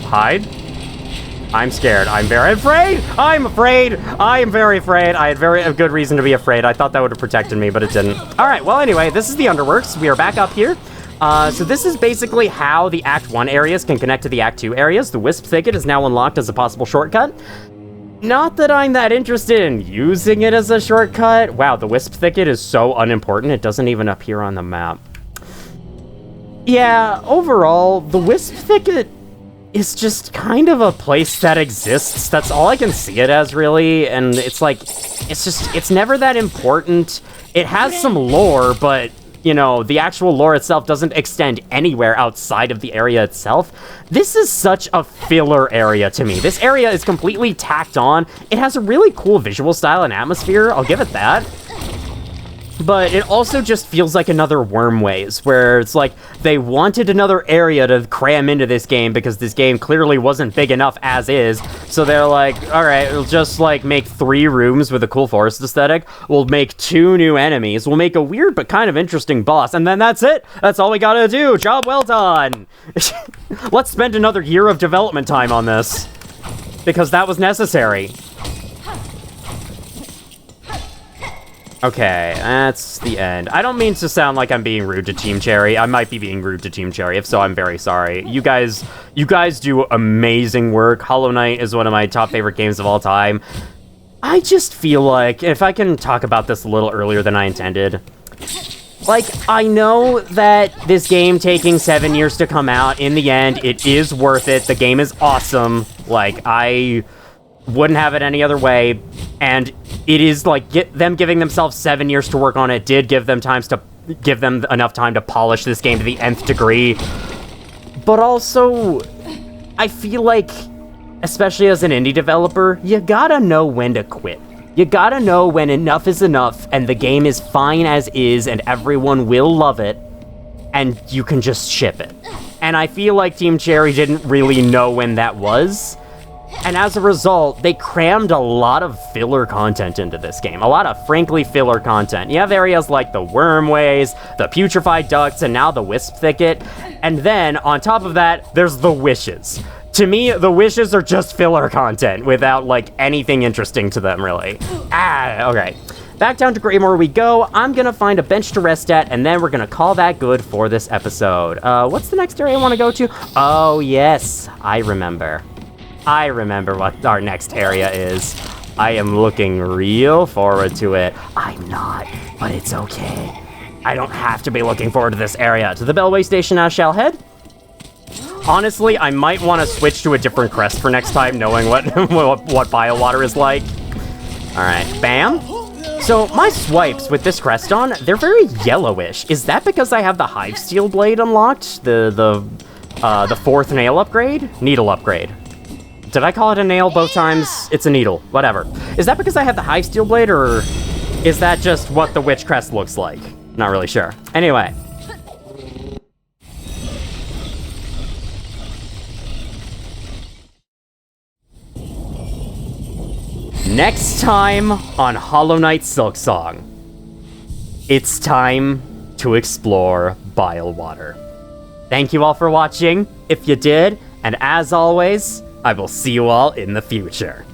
Hide? I'm scared. I'm very afraid! I'm afraid! I am very afraid. I had a good reason to be afraid. I thought that would have protected me, but it didn't. Alright, well anyway, this is the Underworks. We are back up here. So this is basically how the Act 1 areas can connect to the Act 2 areas. The Wisp Thicket is now unlocked as a possible shortcut. Not that I'm that interested in using it as a shortcut. Wow, the Wisp Thicket is so unimportant, it doesn't even appear on the map. Yeah, overall, the Wisp Thicket is just kind of a place that exists. That's all I can see it as, really, and it's like, it's never that important. It has some lore, but... you know, the actual lore itself doesn't extend anywhere outside of the area itself. This is such a filler area to me. This area is completely tacked on. It has a really cool visual style and atmosphere, I'll give it that. But it also just feels like another Wormways, where it's like they wanted another area to cram into this game because this game clearly wasn't big enough as is. So they're like, all right, we'll just like make 3 rooms with a cool forest aesthetic. We'll make 2 new enemies. We'll make a weird but kind of interesting boss. And then that's it. That's all we gotta do. Job well done. Let's spend another year of development time on this, because that was necessary. Okay, that's the end. I don't mean to sound like I'm being rude to Team Cherry. I might be being rude to Team Cherry. If so, I'm very sorry. You guys do amazing work. Hollow Knight is one of my top favorite games of all time. I just feel like, if I can talk about this a little earlier than I intended, like, I know that this game taking 7 years to come out, in the end, it is worth it. The game is awesome. Like, I wouldn't have it any other way, and it is like them giving themselves 7 years to work on it did give them enough time to polish this game to the nth degree. But also, I feel like, especially as an indie developer, you gotta know when to quit. You gotta know when enough is enough and the game is fine as is and everyone will love it, and you can just ship it. And I feel like Team Cherry didn't really know when that was. And as a result, they crammed a lot of filler content into this game. A lot of, frankly, filler content. You have areas like the Wormways, the Putrefied Ducts, and now the Wisp Thicket. And then, on top of that, there's the Wishes. To me, the Wishes are just filler content without, like, anything interesting to them, really. Okay. Back down to Greymore we go. I'm gonna find a bench to rest at, and then we're gonna call that good for this episode. What's the next area I want to go to? Oh, yes. I remember what our next area is. I am looking real forward to it. I'm not, but it's okay. I don't have to be looking forward to this area. To the Bellway Station I shall head. Honestly, I might want to switch to a different crest for next time, knowing what BioWater is like. Alright, bam. So, my swipes with this crest on, they're very yellowish. Is that because I have the Hive Steel Blade unlocked? The 4th nail upgrade? Needle upgrade. Did I call it a nail both times? It's a needle. Whatever. Is that because I have the Hive Steel Blade, or is that just what the Witch Crest looks like? Not really sure. Anyway. Next time on Hollow Knight Silksong, it's time to explore BioWater. Thank you all for watching, if you did, and as always, I will see you all in the future.